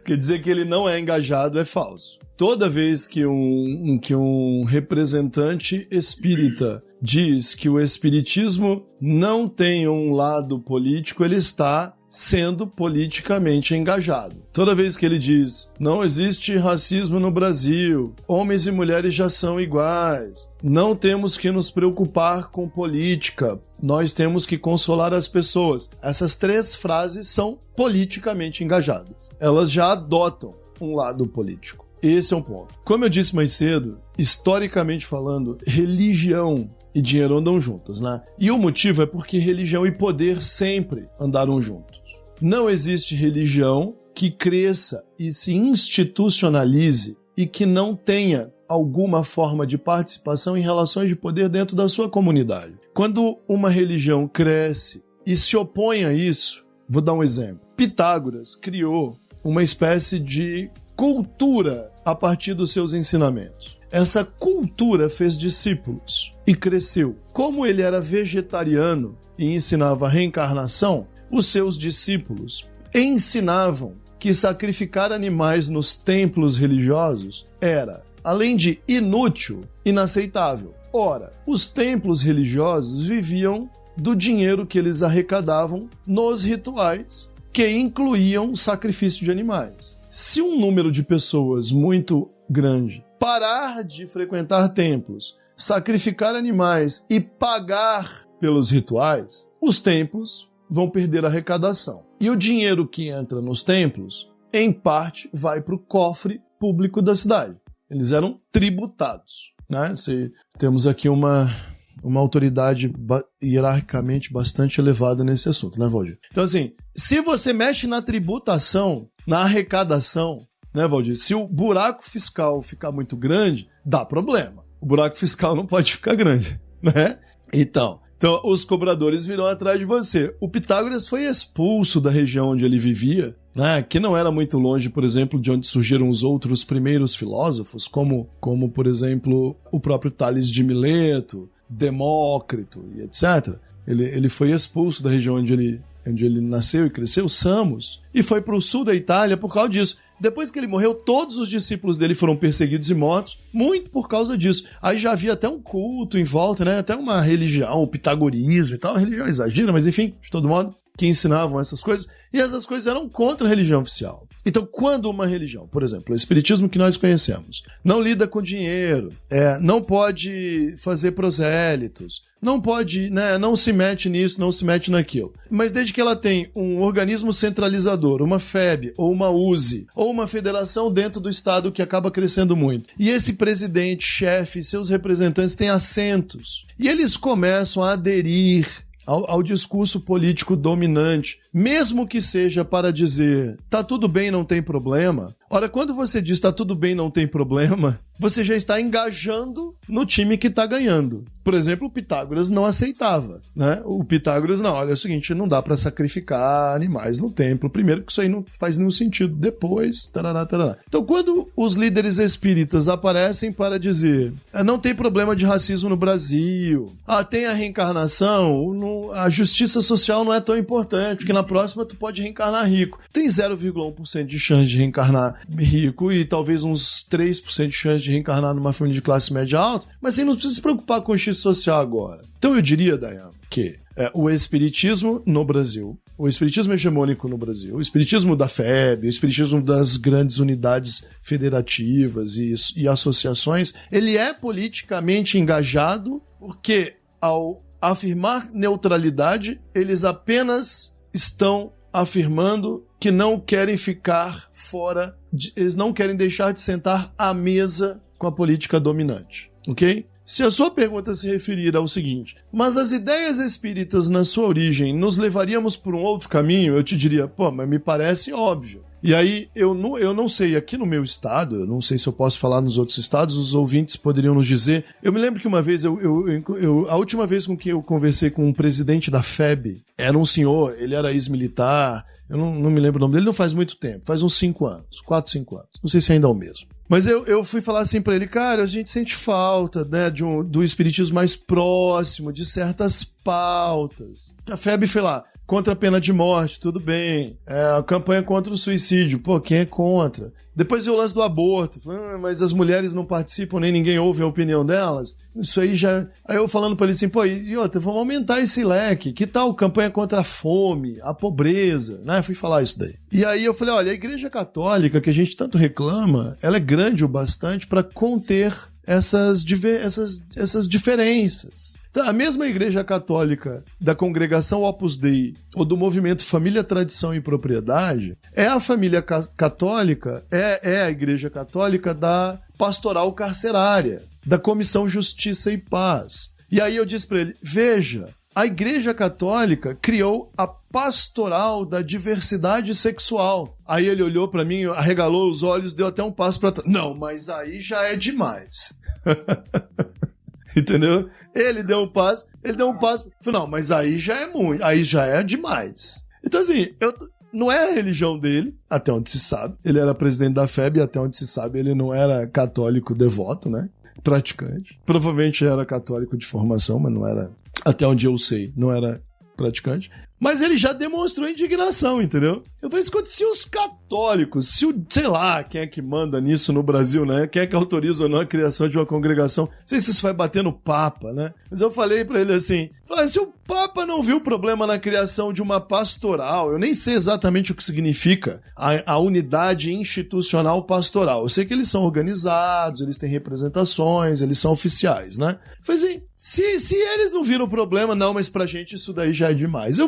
Quer dizer que ele não é engajado é falso. Toda vez que um representante espírita diz que o espiritismo não tem um lado político, ele está sendo politicamente engajado. Toda vez que ele diz, não existe racismo no Brasil, homens e mulheres já são iguais, não temos que nos preocupar com política, nós temos que consolar as pessoas. Essas 3 frases são politicamente engajadas. Elas já adotam um lado político. Esse é um ponto. Como eu disse mais cedo, historicamente falando, religião e dinheiro andam juntas, né? E o motivo é porque religião e poder sempre andaram juntos. Não existe religião que cresça e se institucionalize e que não tenha alguma forma de participação em relações de poder dentro da sua comunidade. Quando uma religião cresce e se opõe a isso, vou dar um exemplo. Pitágoras criou uma espécie de cultura a partir dos seus ensinamentos. Essa cultura fez discípulos e cresceu. Como ele era vegetariano e ensinava a reencarnação, os seus discípulos ensinavam que sacrificar animais nos templos religiosos era, além de inútil, inaceitável. Ora, os templos religiosos viviam do dinheiro que eles arrecadavam nos rituais, que incluíam o sacrifício de animais. Se um número de pessoas muito grande parar de frequentar templos, sacrificar animais e pagar pelos rituais, os templos vão perder a arrecadação. E o dinheiro que entra nos templos, em parte, vai para o cofre público da cidade. Eles eram tributados, né? Temos aqui uma autoridade hierarquicamente bastante elevada nesse assunto, né, Valdir? Então, assim, se você mexe na tributação, na arrecadação, né, Valdir? Se o buraco fiscal ficar muito grande, dá problema. O buraco fiscal não pode ficar grande, né? Então os cobradores virão atrás de você. O Pitágoras foi expulso da região onde ele vivia, né? Que não era muito longe, por exemplo, de onde surgiram os outros primeiros filósofos, como por exemplo, o próprio Tales de Mileto, Demócrito e etc. Ele foi expulso da região onde ele nasceu e cresceu, Samos, e foi para o sul da Itália por causa disso. Depois que ele morreu, todos os discípulos dele foram perseguidos e mortos, muito por causa disso. Aí já havia até um culto em volta, né? Até uma religião, o pitagorismo e tal. A religião exagera, mas enfim, de todo modo, que ensinavam essas coisas. E essas coisas eram contra a religião oficial. Então, quando uma religião, por exemplo, o espiritismo que nós conhecemos, não lida com dinheiro, não pode fazer prosélitos, não pode, né, não se mete nisso, não se mete naquilo. Mas desde que ela tem um organismo centralizador, uma FEB, ou uma USE, ou uma federação dentro do Estado que acaba crescendo muito, e esse presidente, chefe, seus representantes têm assentos, e eles começam a aderir ao discurso político dominante, mesmo que seja para dizer tá tudo bem, não tem problema. Ora, quando você diz tá tudo bem, não tem problema, você já está engajando no time que está ganhando. Por exemplo, o Pitágoras não aceitava, né? O Pitágoras, não, olha, é o seguinte, não dá para sacrificar animais no templo. Primeiro que isso aí não faz nenhum sentido. Depois, tarará, tarará. Então, quando os líderes espíritas aparecem para dizer não tem problema de racismo no Brasil, tem a reencarnação, a justiça social não é tão importante, porque na próxima tu pode reencarnar rico. Tem 0,1% de chance de reencarnar rico e talvez uns 3% de chance de reencarnar numa família de classe média alta, mas você não precisa se preocupar com justiça social agora. Então eu diria, Dayana, que o espiritismo no Brasil, o espiritismo hegemônico no Brasil, o espiritismo da FEB, o espiritismo das grandes unidades federativas e associações, ele é politicamente engajado porque ao afirmar neutralidade, eles apenas estão afirmando que não querem ficar fora, eles não querem deixar de sentar à mesa com a política dominante, ok? Se a sua pergunta se referir ao seguinte, mas as ideias espíritas na sua origem nos levaríamos por um outro caminho, eu te diria, mas me parece óbvio. E aí, eu não sei, aqui no meu estado, eu não sei se eu posso falar nos outros estados, os ouvintes poderiam nos dizer. Eu me lembro que uma vez, a última vez com que eu conversei com um presidente da FEB, era um senhor, ele era ex-militar, eu não me lembro o nome dele, não faz muito tempo, faz uns 5 anos, 4, 5 anos, não sei se ainda é o mesmo. Mas eu fui falar assim pra ele, cara, a gente sente falta, né, do espiritismo mais próximo, de certas pautas. A FEB foi lá, contra a pena de morte, tudo bem. A campanha contra o suicídio, quem é contra? Depois veio o lance do aborto, mas as mulheres não participam, nem ninguém ouve a opinião delas. Isso aí já... Aí eu falando pra ele assim, e outra, vamos aumentar esse leque. Que tal campanha contra a fome, a pobreza, né? Fui falar isso daí. E aí eu falei, olha, a Igreja Católica, que a gente tanto reclama, ela é grande o bastante para conter essas diferenças. A mesma Igreja Católica da Congregação Opus Dei ou do movimento Família, Tradição e Propriedade é a família católica, é a Igreja Católica da Pastoral Carcerária, da Comissão Justiça e Paz. E aí eu disse para ele, veja, a Igreja Católica criou a Pastoral da Diversidade Sexual. Aí ele olhou para mim, arregalou os olhos, deu até um passo para trás. Não, mas aí já é demais. Entendeu? Ele deu um passo. Falei, não, mas aí já é muito, aí já é demais. Então assim, não é a religião dele, até onde se sabe. Ele era presidente da FEB, até onde se sabe ele não era católico devoto, né? Praticante. Provavelmente era católico de formação, mas não era, até onde eu sei, não era praticante. Mas ele já demonstrou indignação, entendeu? Eu falei, escuta, se os católicos, sei lá, quem é que manda nisso no Brasil, né? Quem é que autoriza ou não a criação de uma congregação? Não sei se isso vai bater no Papa, né? Mas eu falei pra ele assim, se o Papa não viu problema na criação de uma pastoral, eu nem sei exatamente o que significa a unidade institucional pastoral. Eu sei que eles são organizados, eles têm representações, eles são oficiais, né? Eu falei assim, se eles não viram problema, não, mas pra gente isso daí já é demais.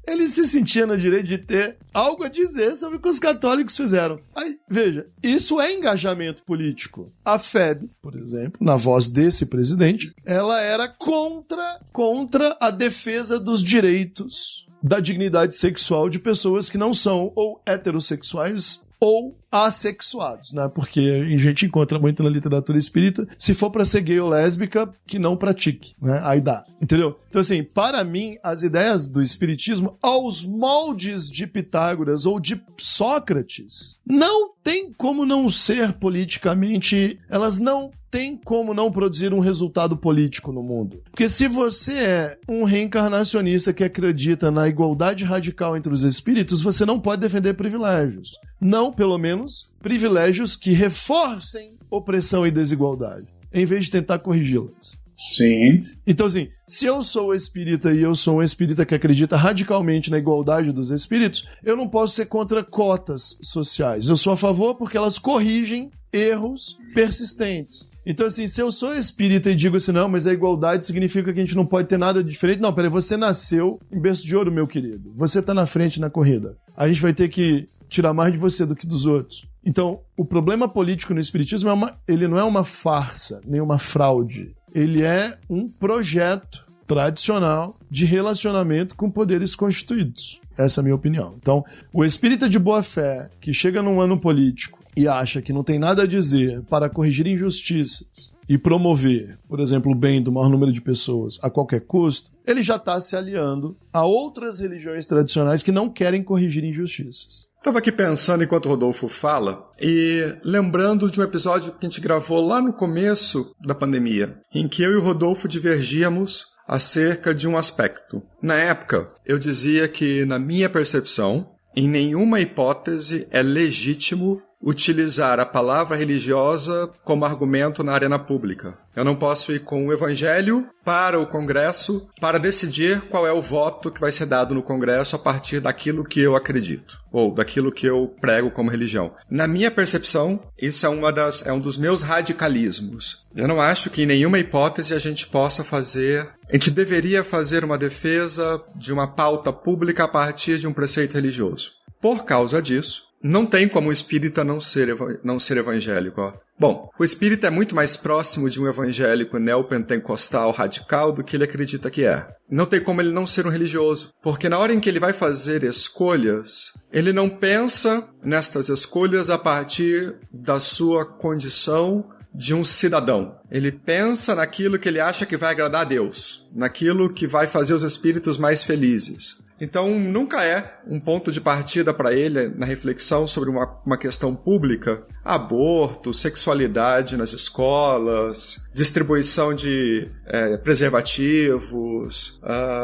Ele se sentia no direito de ter algo a dizer sobre o que os católicos fizeram. Aí, veja, isso é engajamento político. A FEB, por exemplo, na voz desse presidente, ela era contra a defesa dos direitos da dignidade sexual de pessoas que não são ou heterossexuais ou assexuados, né? Porque a gente encontra muito na literatura espírita, se for pra ser gay ou lésbica, que não pratique, né? Aí dá, entendeu? Então assim, para mim, as ideias do espiritismo, aos moldes de Pitágoras ou de Sócrates, não tem como não ser politicamente, elas não tem como não produzir um resultado político no mundo. Porque se você é um reencarnacionista que acredita na igualdade radical entre os espíritos, você não pode defender privilégios. Não, pelo menos, privilégios que reforcem opressão e desigualdade, em vez de tentar corrigi-las. Sim. Então, assim, se eu sou espírita e eu sou um espírita que acredita radicalmente na igualdade dos espíritos, eu não posso ser contra cotas sociais. Eu sou a favor porque elas corrigem erros persistentes. Então, assim, se eu sou espírita e digo assim, não, mas a igualdade significa que a gente não pode ter nada diferente. Não, peraí, você nasceu em berço de ouro, meu querido. Você tá na frente na corrida. A gente vai ter que tirar mais de você do que dos outros. Então, o problema político no espiritismo ele não é uma farsa, nem uma fraude. Ele é um projeto tradicional de relacionamento com poderes constituídos. Essa é a minha opinião. Então, o espírita de boa fé que chega num ano político e acha que não tem nada a dizer para corrigir injustiças e promover, por exemplo, o bem do maior número de pessoas a qualquer custo, ele já está se aliando a outras religiões tradicionais que não querem corrigir injustiças. Estava aqui pensando enquanto o Rodolfo fala e lembrando de um episódio que a gente gravou lá no começo da pandemia, em que eu e o Rodolfo divergíamos acerca de um aspecto. Na época, eu dizia que, na minha percepção, em nenhuma hipótese é legítimo utilizar a palavra religiosa como argumento na arena pública. Eu não posso ir com o evangelho para o Congresso para decidir qual é o voto que vai ser dado no Congresso a partir daquilo que eu acredito, ou daquilo que eu prego como religião. Na minha percepção, isso é um dos meus radicalismos. Eu não acho que em nenhuma hipótese a gente deveria fazer uma defesa de uma pauta pública a partir de um preceito religioso. Por causa disso, não tem como o espírita não ser evangélico. Ó. Bom, o espírita é muito mais próximo de um evangélico neopentecostal radical do que ele acredita que é. Não tem como ele não ser um religioso, porque na hora em que ele vai fazer escolhas, ele não pensa nestas escolhas a partir da sua condição de um cidadão. Ele pensa naquilo que ele acha que vai agradar a Deus, naquilo que vai fazer os espíritos mais felizes. Então, nunca é um ponto de partida para ele na reflexão sobre uma questão pública, aborto, sexualidade nas escolas, distribuição de preservativos,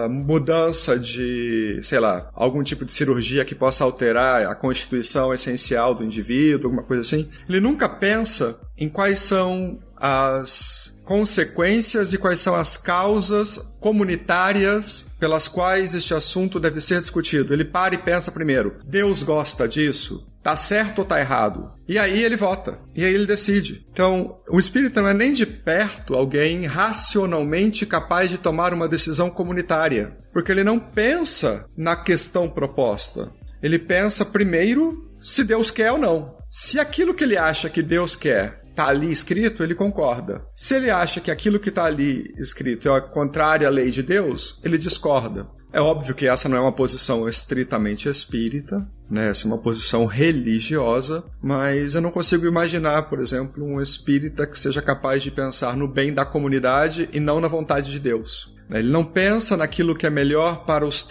mudança de, sei lá, algum tipo de cirurgia que possa alterar a constituição essencial do indivíduo, alguma coisa assim. Ele nunca pensa em quais são as consequências e quais são as causas comunitárias pelas quais este assunto deve ser discutido. Ele para e pensa primeiro, Deus gosta disso? Tá certo ou tá errado? E aí ele vota. E aí ele decide. Então, o espírita não é nem de perto alguém racionalmente capaz de tomar uma decisão comunitária. Porque ele não pensa na questão proposta. Ele pensa primeiro se Deus quer ou não. Se aquilo que ele acha que Deus quer está ali escrito, ele concorda. Se ele acha que aquilo que está ali escrito é contrário à lei de Deus, ele discorda. É óbvio que essa não é uma posição estritamente espírita, né? Essa é uma posição religiosa, mas eu não consigo imaginar, por exemplo, um espírita que seja capaz de pensar no bem da comunidade e não na vontade de Deus. Ele não pensa naquilo que é melhor para os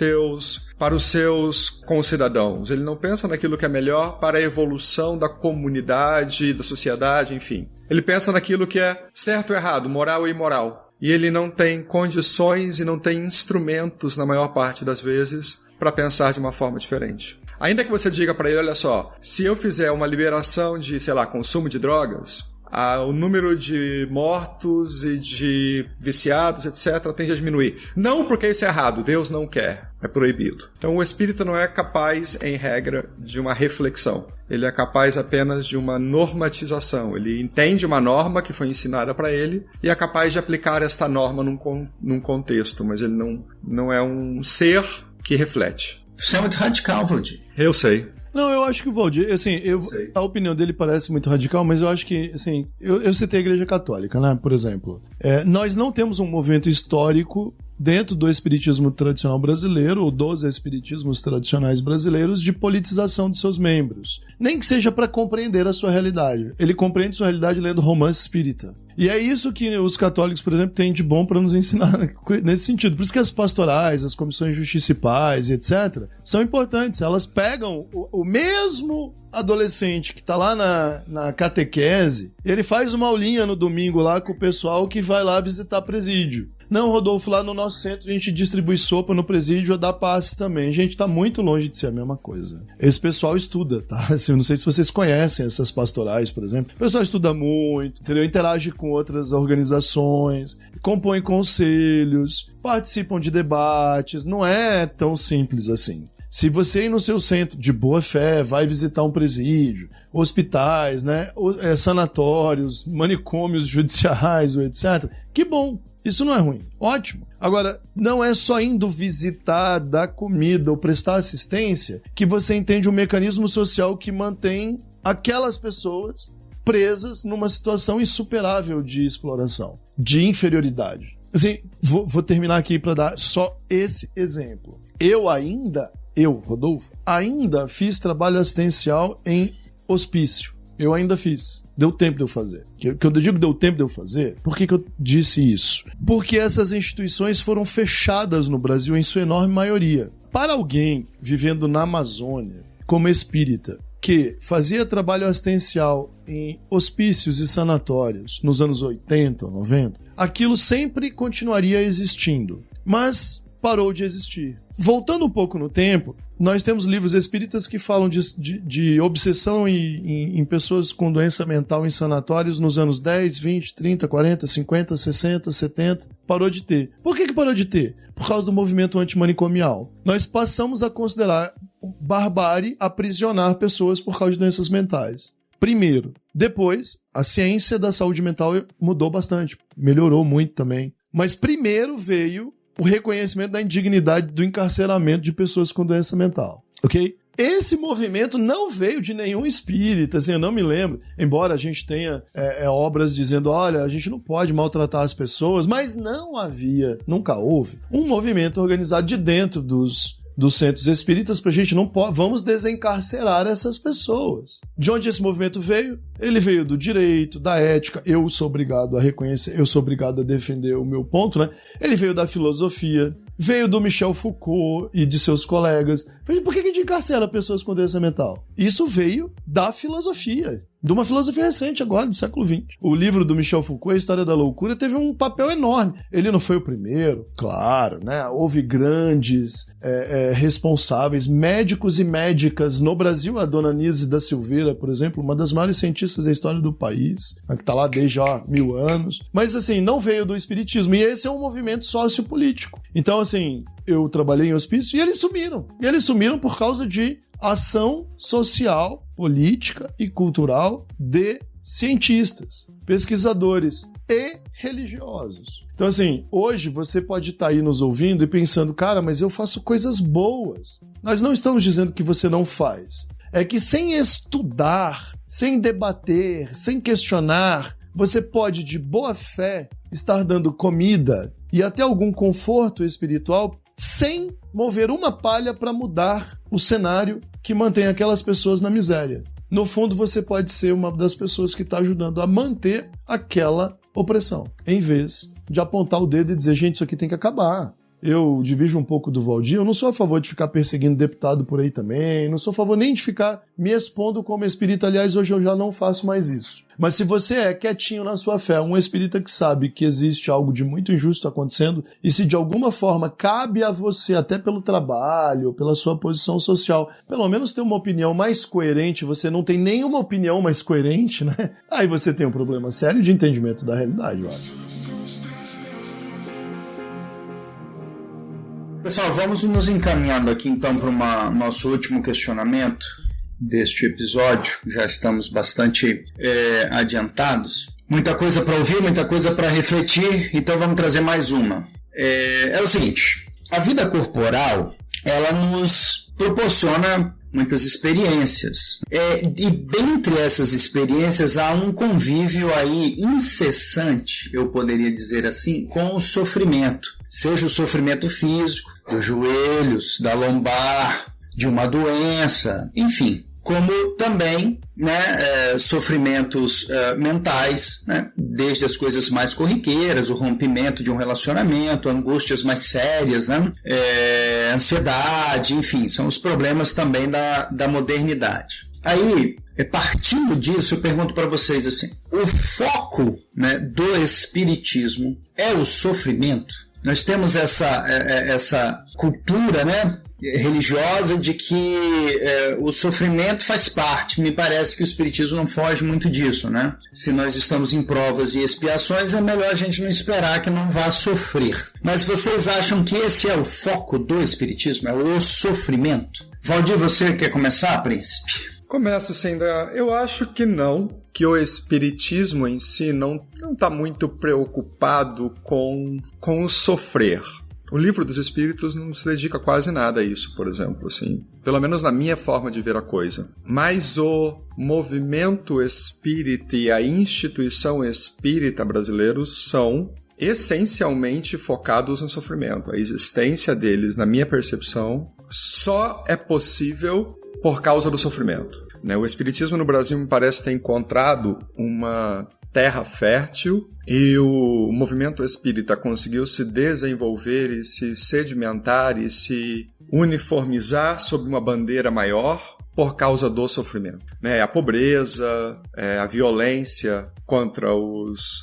seus concidadãos. Ele não pensa naquilo que é melhor para a evolução da comunidade, da sociedade, enfim. Ele pensa naquilo que é certo ou errado, moral ou imoral. E ele não tem condições e não tem instrumentos, na maior parte das vezes, para pensar de uma forma diferente. Ainda que você diga para ele, olha só, se eu fizer uma liberação de, sei lá, consumo de drogas, o número de mortos e de viciados, etc., tende a diminuir. Não porque isso é errado, Deus não quer, é proibido. Então o espírita não é capaz, em regra, de uma reflexão. Ele é capaz apenas de uma normatização. Ele entende uma norma que foi ensinada para ele e é capaz de aplicar esta norma num contexto, mas ele não é um ser que reflete. Isso é muito radical, Valdir. Eu sei. Não, eu acho que o Valdir, assim, a opinião dele parece muito radical, mas eu acho que, assim, eu citei a Igreja Católica, né, por exemplo. Nós não temos um movimento histórico dentro do espiritismo tradicional brasileiro, ou dos espiritismos tradicionais brasileiros, de politização de seus membros. Nem que seja para compreender a sua realidade. Ele compreende sua realidade lendo romance espírita. E é isso que os católicos, por exemplo, têm de bom para nos ensinar nesse sentido. Por isso que as pastorais, as comissões justicipais, etc., são importantes. Elas pegam o mesmo adolescente que está lá na catequese, e ele faz uma aulinha no domingo lá com o pessoal que vai lá visitar presídio. Não, Rodolfo, lá no nosso centro a gente distribui sopa no presídio, dá passe também. Gente, tá muito longe de ser a mesma coisa. Esse pessoal estuda, tá? Assim, eu não sei se vocês conhecem essas pastorais, por exemplo. O pessoal estuda muito, entendeu? Interage com outras organizações, compõe conselhos, participam de debates. Não é tão simples assim. Se você ir no seu centro de boa fé, vai visitar um presídio, hospitais, né, sanatórios, manicômios judiciais, etc., que bom. Isso não é ruim. Ótimo. Agora, não é só indo visitar, dar comida ou prestar assistência que você entende um mecanismo social que mantém aquelas pessoas presas numa situação insuperável de exploração, de inferioridade. Assim, vou terminar aqui para dar só esse exemplo. Eu, Rodolfo, ainda fiz trabalho assistencial em hospício. Eu ainda fiz. Deu tempo de eu fazer. Que eu digo deu tempo de eu fazer, por que eu disse isso? Porque essas instituições foram fechadas no Brasil em sua enorme maioria. Para alguém vivendo na Amazônia, como espírita, que fazia trabalho assistencial em hospícios e sanatórios nos anos 80 ou 90, aquilo sempre continuaria existindo. Mas parou de existir. Voltando um pouco no tempo, nós temos livros espíritas que falam de obsessão em pessoas com doença mental em sanatórios nos anos 10, 20, 30, 40, 50, 60, 70. Parou de ter. Por que parou de ter? Por causa do movimento antimanicomial. Nós passamos a considerar barbárie aprisionar pessoas por causa de doenças mentais. Primeiro. Depois, a ciência da saúde mental mudou bastante. Melhorou muito também. Mas primeiro veio o reconhecimento da indignidade do encarceramento de pessoas com doença mental, ok? esse movimento não veio de nenhum espírita, assim, eu não me lembro, embora a gente tenha obras dizendo, olha, a gente não pode maltratar as pessoas, mas não havia, nunca houve, um movimento organizado de dentro dos centros espíritas pra gente não pode, vamos desencarcerar essas pessoas. De onde esse movimento veio? Ele veio do direito, da ética, eu sou obrigado a reconhecer, eu sou obrigado a defender o meu ponto, né? Ele veio da filosofia, veio do Michel Foucault e de seus colegas. Por que a gente encarcera pessoas com doença mental? Isso veio da filosofia, de uma filosofia recente agora, do século XX. O livro do Michel Foucault, A História da Loucura, teve um papel enorme. Ele não foi o primeiro, claro, né? Houve grandes responsáveis, médicos e médicas no Brasil. A dona Nise da Silveira, por exemplo, uma das maiores cientistas da história do país, que está lá desde 1000 anos. Mas, assim, não veio do espiritismo. E esse é um movimento sociopolítico. Então, assim, eu trabalhei em hospício e eles sumiram. E eles sumiram por causa de ação social, política e cultural de cientistas, pesquisadores e religiosos. Então, assim, hoje você pode estar aí nos ouvindo e pensando, cara, mas eu faço coisas boas. Nós não estamos dizendo que você não faz. É que sem estudar, sem debater, sem questionar, você pode, de boa fé, estar dando comida e até algum conforto espiritual sem mover uma palha para mudar o cenário que mantém aquelas pessoas na miséria. No fundo, você pode ser uma das pessoas que está ajudando a manter aquela opressão, em vez de apontar o dedo e dizer, gente, isso aqui tem que acabar. Eu divido um pouco do Valdir, eu não sou a favor de ficar perseguindo deputado por aí também, não sou a favor nem de ficar me expondo como espírita, aliás, hoje eu já não faço mais isso. Mas se você é quietinho na sua fé, um espírita que sabe que existe algo de muito injusto acontecendo, e se de alguma forma cabe a você, até pelo trabalho, pela sua posição social, pelo menos ter uma opinião mais coerente, você não tem nenhuma opinião mais coerente, né? Aí você tem um problema sério de entendimento da realidade, eu acho. Pessoal, vamos nos encaminhando aqui então para o nosso último questionamento deste episódio. Já estamos bastante adiantados. Muita coisa para ouvir, muita coisa para refletir, então vamos trazer mais uma. É o seguinte, a vida corporal, ela nos proporciona muitas experiências. E dentre essas experiências há um convívio aí incessante, eu poderia dizer assim, com o sofrimento. Seja o sofrimento físico, dos joelhos, da lombar, de uma doença, enfim. Como também, né, sofrimentos mentais, né, desde as coisas mais corriqueiras, o rompimento de um relacionamento, angústias mais sérias, né, ansiedade, enfim, são os problemas também da modernidade. Aí, partindo disso, eu pergunto para vocês assim, o foco, né, do espiritismo é o sofrimento? Nós temos essa cultura, né, religiosa de que o sofrimento faz parte. Me parece que o espiritismo não foge muito disso, né? Se nós estamos em provas e expiações, é melhor a gente não esperar que não vá sofrer. Mas vocês acham que esse é o foco do espiritismo? É o sofrimento? Valdir, você quer começar, príncipe? Começo, sim. Eu acho que não, que o espiritismo em si não está muito preocupado com o sofrer. O Livro dos Espíritos não se dedica quase nada a isso, por exemplo, assim, pelo menos na minha forma de ver a coisa. Mas o movimento espírita e a instituição espírita brasileiros são essencialmente focados no sofrimento. A existência deles, na minha percepção, só é possível por causa do sofrimento. O espiritismo no Brasil me parece ter encontrado uma terra fértil e o movimento espírita conseguiu se desenvolver e se sedimentar e se uniformizar sob uma bandeira maior por causa do sofrimento. A pobreza, a violência contra os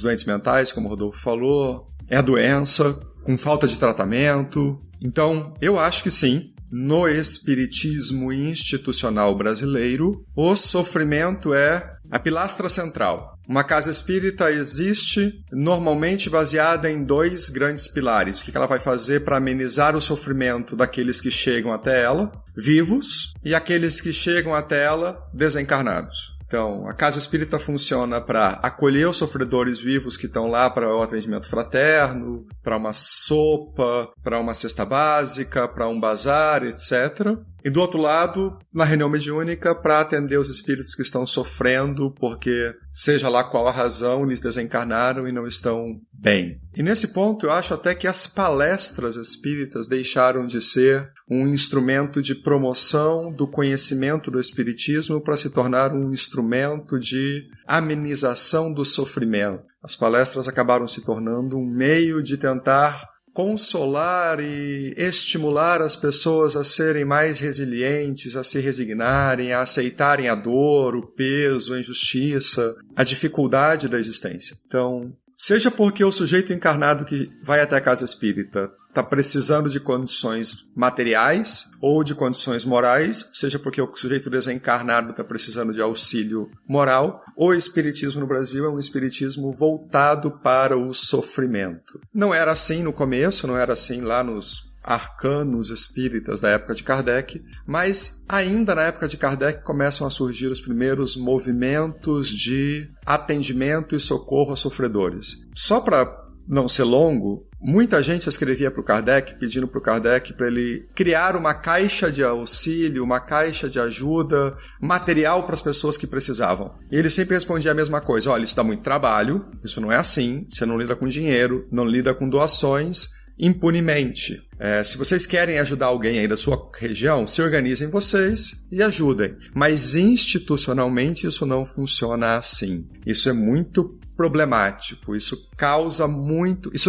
doentes mentais, como o Rodolfo falou, a doença com falta de tratamento. Então, eu acho que sim, no espiritismo institucional brasileiro, o sofrimento é a pilastra central. Uma casa espírita existe normalmente baseada em 2 grandes pilares. O que ela vai fazer para amenizar o sofrimento daqueles que chegam até ela, vivos, e aqueles que chegam até ela, desencarnados. Então, a casa espírita funciona para acolher os sofredores vivos que estão lá para o atendimento fraterno, para uma sopa, para uma cesta básica, para um bazar, etc. E do outro lado, na reunião mediúnica, para atender os espíritos que estão sofrendo porque, seja lá qual a razão, eles desencarnaram e não estão bem. E nesse ponto eu acho até que as palestras espíritas deixaram de ser um instrumento de promoção do conhecimento do espiritismo para se tornar um instrumento de amenização do sofrimento. As palestras acabaram se tornando um meio de tentar consolar e estimular as pessoas a serem mais resilientes, a se resignarem, a aceitarem a dor, o peso, a injustiça, a dificuldade da existência. Então, seja porque o sujeito encarnado que vai até a casa espírita está precisando de condições materiais ou de condições morais, seja porque o sujeito desencarnado está precisando de auxílio moral, o espiritismo no Brasil é um espiritismo voltado para o sofrimento. Não era assim no começo, não era assim lá nos arcanos espíritas da época de Kardec, mas ainda na época de Kardec começam a surgir os primeiros movimentos de atendimento e socorro a sofredores. Só para não ser longo, muita gente escrevia para o Kardec, pedindo para o Kardec para ele criar uma caixa de auxílio, uma caixa de ajuda, material para as pessoas que precisavam. E ele sempre respondia a mesma coisa: olha, isso dá muito trabalho, isso não é assim, você não lida com dinheiro, não lida com doações impunemente. Se vocês querem ajudar alguém aí da sua região, se organizem vocês e ajudem. Mas institucionalmente isso não funciona assim. Isso é muito problemático, isso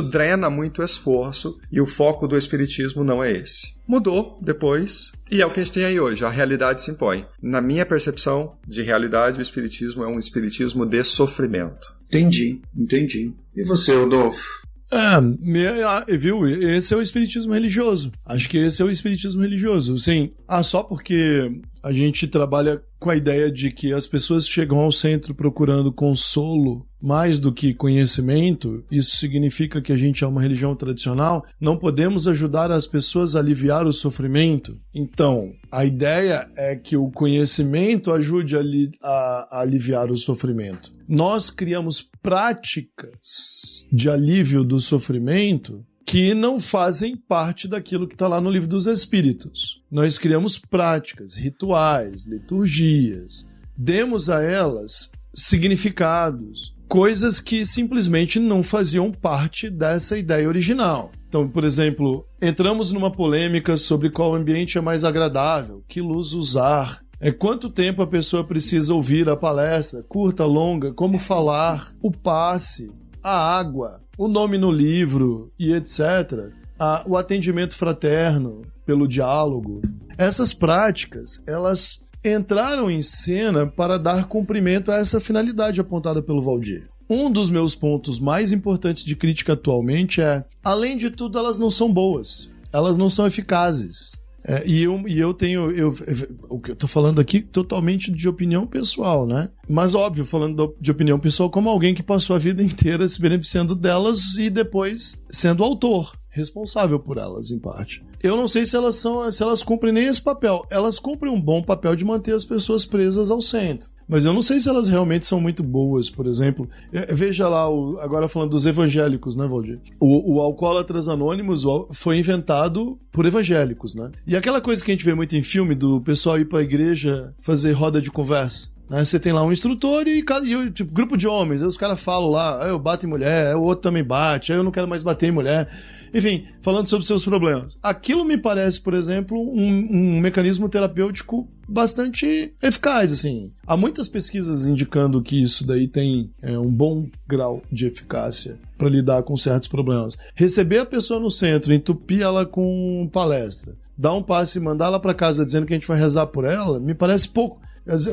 drena muito esforço e o foco do espiritismo não é esse. Mudou depois e é o que a gente tem aí hoje, a realidade se impõe. Na minha percepção de realidade, o espiritismo é um espiritismo de sofrimento. Entendi. E você, Rodolfo? Viu? Esse é o espiritismo religioso. Acho que esse é o espiritismo religioso. Sim, só porque a gente trabalha com a ideia de que as pessoas chegam ao centro procurando consolo mais do que conhecimento, isso significa que a gente é uma religião tradicional, não podemos ajudar as pessoas a aliviar o sofrimento. Então, a ideia é que o conhecimento ajude a aliviar o sofrimento. Nós criamos práticas de alívio do sofrimento que não fazem parte daquilo que está lá no Livro dos Espíritos. Nós criamos práticas, rituais, liturgias, demos a elas significados, coisas que simplesmente não faziam parte dessa ideia original. Então, por exemplo, entramos numa polêmica sobre qual ambiente é mais agradável, que luz usar, quanto tempo a pessoa precisa ouvir a palestra, curta, longa, como falar, o passe, a água, o nome no livro e etc. O atendimento fraterno pelo diálogo. Essas práticas, elas entraram em cena para dar cumprimento a essa finalidade apontada pelo Valdir. Um dos meus pontos mais importantes de crítica atualmente além de tudo, elas não são boas, elas não são eficazes. O que eu tô falando aqui totalmente de opinião pessoal, né? Mas óbvio, falando de opinião pessoal como alguém que passou a vida inteira se beneficiando delas e depois sendo autor, responsável por elas, em parte. Eu não sei se elas cumprem nem esse papel. Elas cumprem um bom papel de manter as pessoas presas ao centro. Mas eu não sei se elas realmente são muito boas, por exemplo. Veja lá, agora falando dos evangélicos, né, Valdir? O Alcoólatras Anônimos foi inventado por evangélicos, né? E aquela coisa que a gente vê muito em filme, do pessoal ir pra igreja fazer roda de conversa. Você tem lá um instrutor e tipo, grupo de homens, aí os caras falam lá, eu bato em mulher, o outro também bate, aí eu não quero mais bater em mulher. Enfim, falando sobre seus problemas. Aquilo me parece, por exemplo, um mecanismo terapêutico bastante eficaz, assim. Há muitas pesquisas indicando que isso daí tem um bom grau de eficácia para lidar com certos problemas. Receber a pessoa no centro, entupir ela com palestra, dar um passe e mandar ela para casa dizendo que a gente vai rezar por ela, me parece pouco.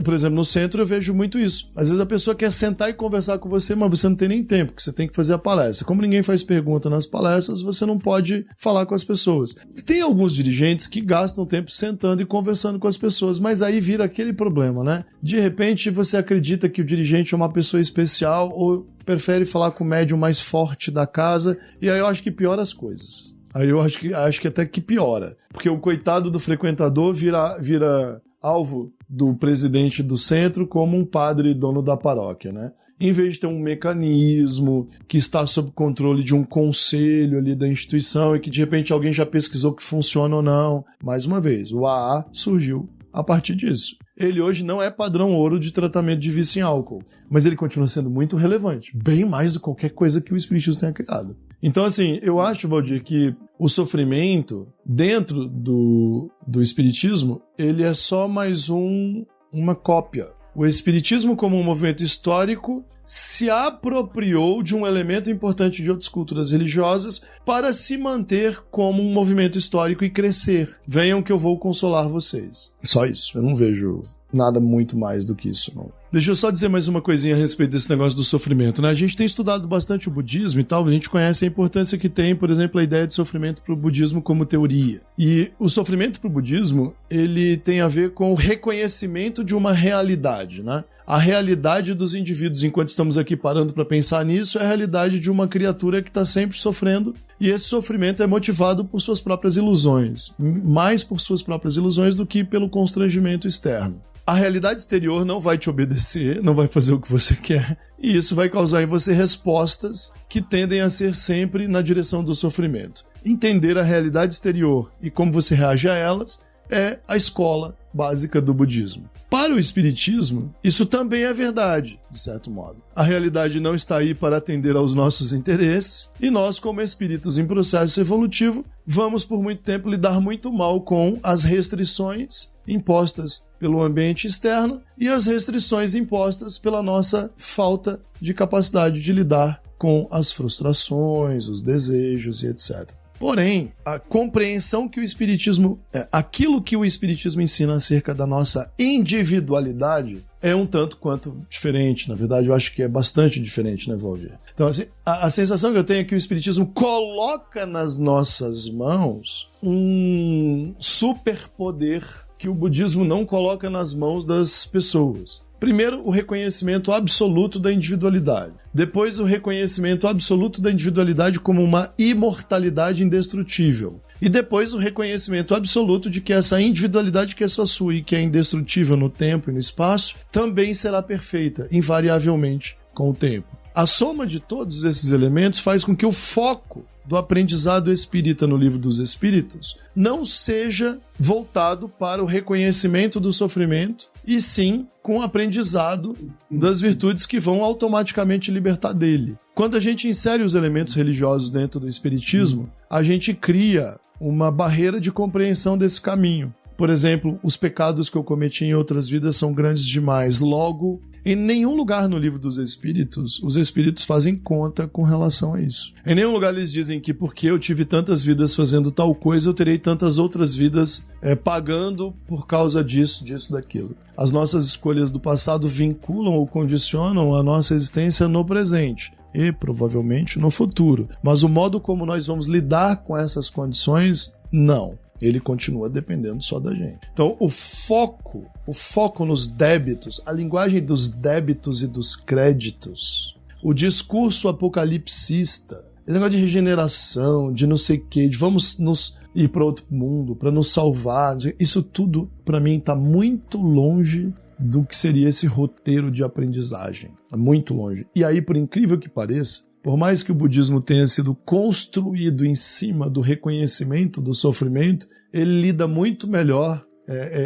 Por exemplo, no centro eu vejo muito isso. Às vezes a pessoa quer sentar e conversar com você, mas você não tem nem tempo, porque você tem que fazer a palestra. Como ninguém faz pergunta nas palestras, você não pode falar com as pessoas. Tem alguns dirigentes que gastam tempo sentando e conversando com as pessoas, mas aí vira aquele problema, né? De repente você acredita que o dirigente é uma pessoa especial ou prefere falar com o médium mais forte da casa, e aí eu acho que piora as coisas. Aí eu acho que até que piora. Porque o coitado do frequentador vira alvo do presidente do centro como um padre dono da paróquia, né? em vez de ter um mecanismo que está sob controle de um conselho ali da instituição e que de repente alguém já pesquisou que funciona ou não. Mais uma vez, o AA surgiu a partir disso. Ele hoje não é padrão ouro de tratamento de vício em álcool, mas ele continua sendo muito relevante, bem mais do que qualquer coisa que o espiritismo tenha criado. Então, assim, eu acho, Valdir, que o sofrimento dentro do espiritismo, ele é só mais uma cópia. O espiritismo, como um movimento histórico, se apropriou de um elemento importante de outras culturas religiosas para se manter como um movimento histórico e crescer. Venham que eu vou consolar vocês. Só isso. Eu não vejo nada muito mais do que isso, não. Deixa eu só dizer mais uma coisinha a respeito desse negócio do sofrimento, né? A gente tem estudado bastante o budismo e tal, a gente conhece a importância que tem, por exemplo, a ideia de sofrimento para o budismo como teoria. E o sofrimento para o budismo, ele tem a ver com o reconhecimento de uma realidade, né? A realidade dos indivíduos, enquanto estamos aqui parando para pensar nisso, é a realidade de uma criatura que está sempre sofrendo, e esse sofrimento é motivado por suas próprias ilusões, mais por suas próprias ilusões do que pelo constrangimento externo. A realidade exterior não vai te obedecer, não vai fazer o que você quer, e isso vai causar em você respostas que tendem a ser sempre na direção do sofrimento. Entender a realidade exterior e como você reage a elas é a escola básica do budismo. Para o espiritismo, isso também é verdade, de certo modo. A realidade não está aí para atender aos nossos interesses, e nós, como espíritos em processo evolutivo, vamos por muito tempo lidar muito mal com as restrições impostas pelo ambiente externo e as restrições impostas pela nossa falta de capacidade de lidar com as frustrações, os desejos e etc. Porém, a compreensão que o espiritismo, aquilo que o espiritismo ensina acerca da nossa individualidade é um tanto quanto diferente. Na verdade, eu acho que é bastante diferente, né, Valdir? Então, assim, a sensação que eu tenho é que o espiritismo coloca nas nossas mãos um superpoder que o budismo não coloca nas mãos das pessoas. Primeiro, o reconhecimento absoluto da individualidade. Depois, o reconhecimento absoluto da individualidade como uma imortalidade indestrutível. E depois, o reconhecimento absoluto de que essa individualidade que é só sua e que é indestrutível no tempo e no espaço, também será perfeita, invariavelmente, com o tempo. A soma de todos esses elementos faz com que o foco do aprendizado espírita no Livro dos Espíritos não seja voltado para o reconhecimento do sofrimento, e sim com o aprendizado das virtudes que vão automaticamente libertar dele. Quando a gente insere os elementos religiosos dentro do espiritismo, a gente cria uma barreira de compreensão desse caminho. Por exemplo, os pecados que eu cometi em outras vidas são grandes demais. Logo, em nenhum lugar no Livro dos Espíritos, os Espíritos fazem conta com relação a isso. Em nenhum lugar eles dizem que porque eu tive tantas vidas fazendo tal coisa, eu terei tantas outras vidas pagando por causa disso, daquilo. As nossas escolhas do passado vinculam ou condicionam a nossa existência no presente e, provavelmente, no futuro. Mas o modo como nós vamos lidar com essas condições, não. Ele continua dependendo só da gente. Então, o foco nos débitos, a linguagem dos débitos e dos créditos, o discurso apocalipsista, esse negócio de regeneração, de não sei o quê, de vamos nos ir para outro mundo, para nos salvar, isso tudo, para mim, está muito longe do que seria esse roteiro de aprendizagem. Está muito longe. E aí, por incrível que pareça, por mais que o budismo tenha sido construído em cima do reconhecimento do sofrimento, ele lida muito melhor,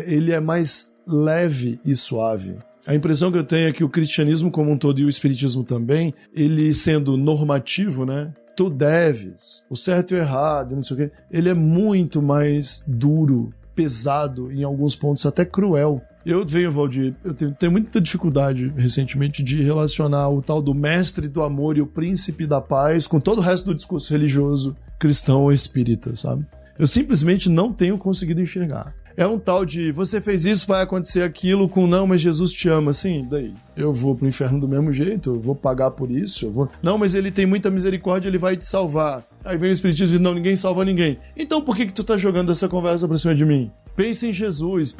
ele é mais leve e suave. A impressão que eu tenho é que o cristianismo como um todo e o espiritismo também, ele sendo normativo, né? Tu deves, o certo e o errado, não sei o quê, ele é muito mais duro, pesado, em alguns pontos até cruel. Eu venho, Valdir, eu tenho muita dificuldade recentemente de relacionar o tal do mestre do amor e o príncipe da paz com todo o resto do discurso religioso cristão ou espírita, sabe? Eu simplesmente não tenho conseguido enxergar. É um tal de, você fez isso, vai acontecer aquilo, com não, mas Jesus te ama, assim, daí eu vou pro inferno do mesmo jeito, eu vou pagar por isso, eu vou... Não, mas ele tem muita misericórdia, ele vai te salvar. Aí vem o espiritismo e diz, não, ninguém salva ninguém. Então por que tu tá jogando essa conversa pra cima de mim? Pensa em Jesus.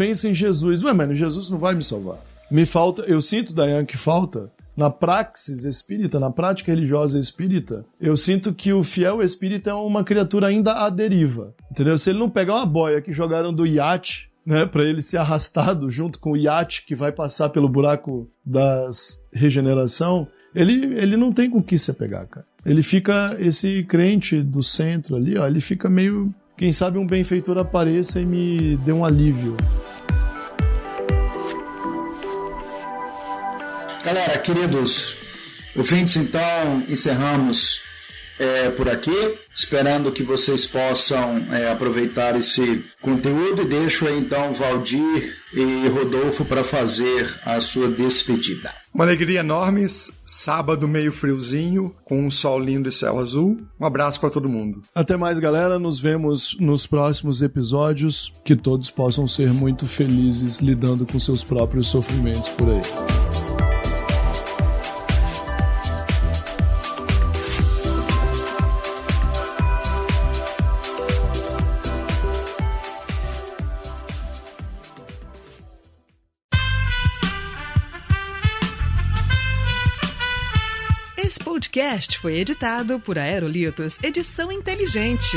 Ué, mas Jesus não vai me salvar. Me falta, eu sinto, Dayan, que falta, na praxis espírita, na prática religiosa espírita, eu sinto que o fiel espírita é uma criatura ainda à deriva, entendeu? Se ele não pegar uma boia que jogaram do iate, né, para ele ser arrastado junto com o iate que vai passar pelo buraco da regeneração, ele não tem com o que se apegar, cara. Ele fica, esse crente do centro ali, ó, ele fica meio, quem sabe um benfeitor apareça e me dê um alívio. Galera, queridos ouvintes, então encerramos por aqui, esperando que vocês possam aproveitar esse conteúdo, e deixo aí então Valdir e Rodolfo para fazer a sua despedida. Uma alegria enorme, sábado meio friozinho, com um sol lindo e céu azul. Um abraço para todo mundo. Até mais, galera, nos vemos nos próximos episódios, que todos possam ser muito felizes lidando com seus próprios sofrimentos por aí. Esse podcast foi editado por Aerolitos Edição Inteligente.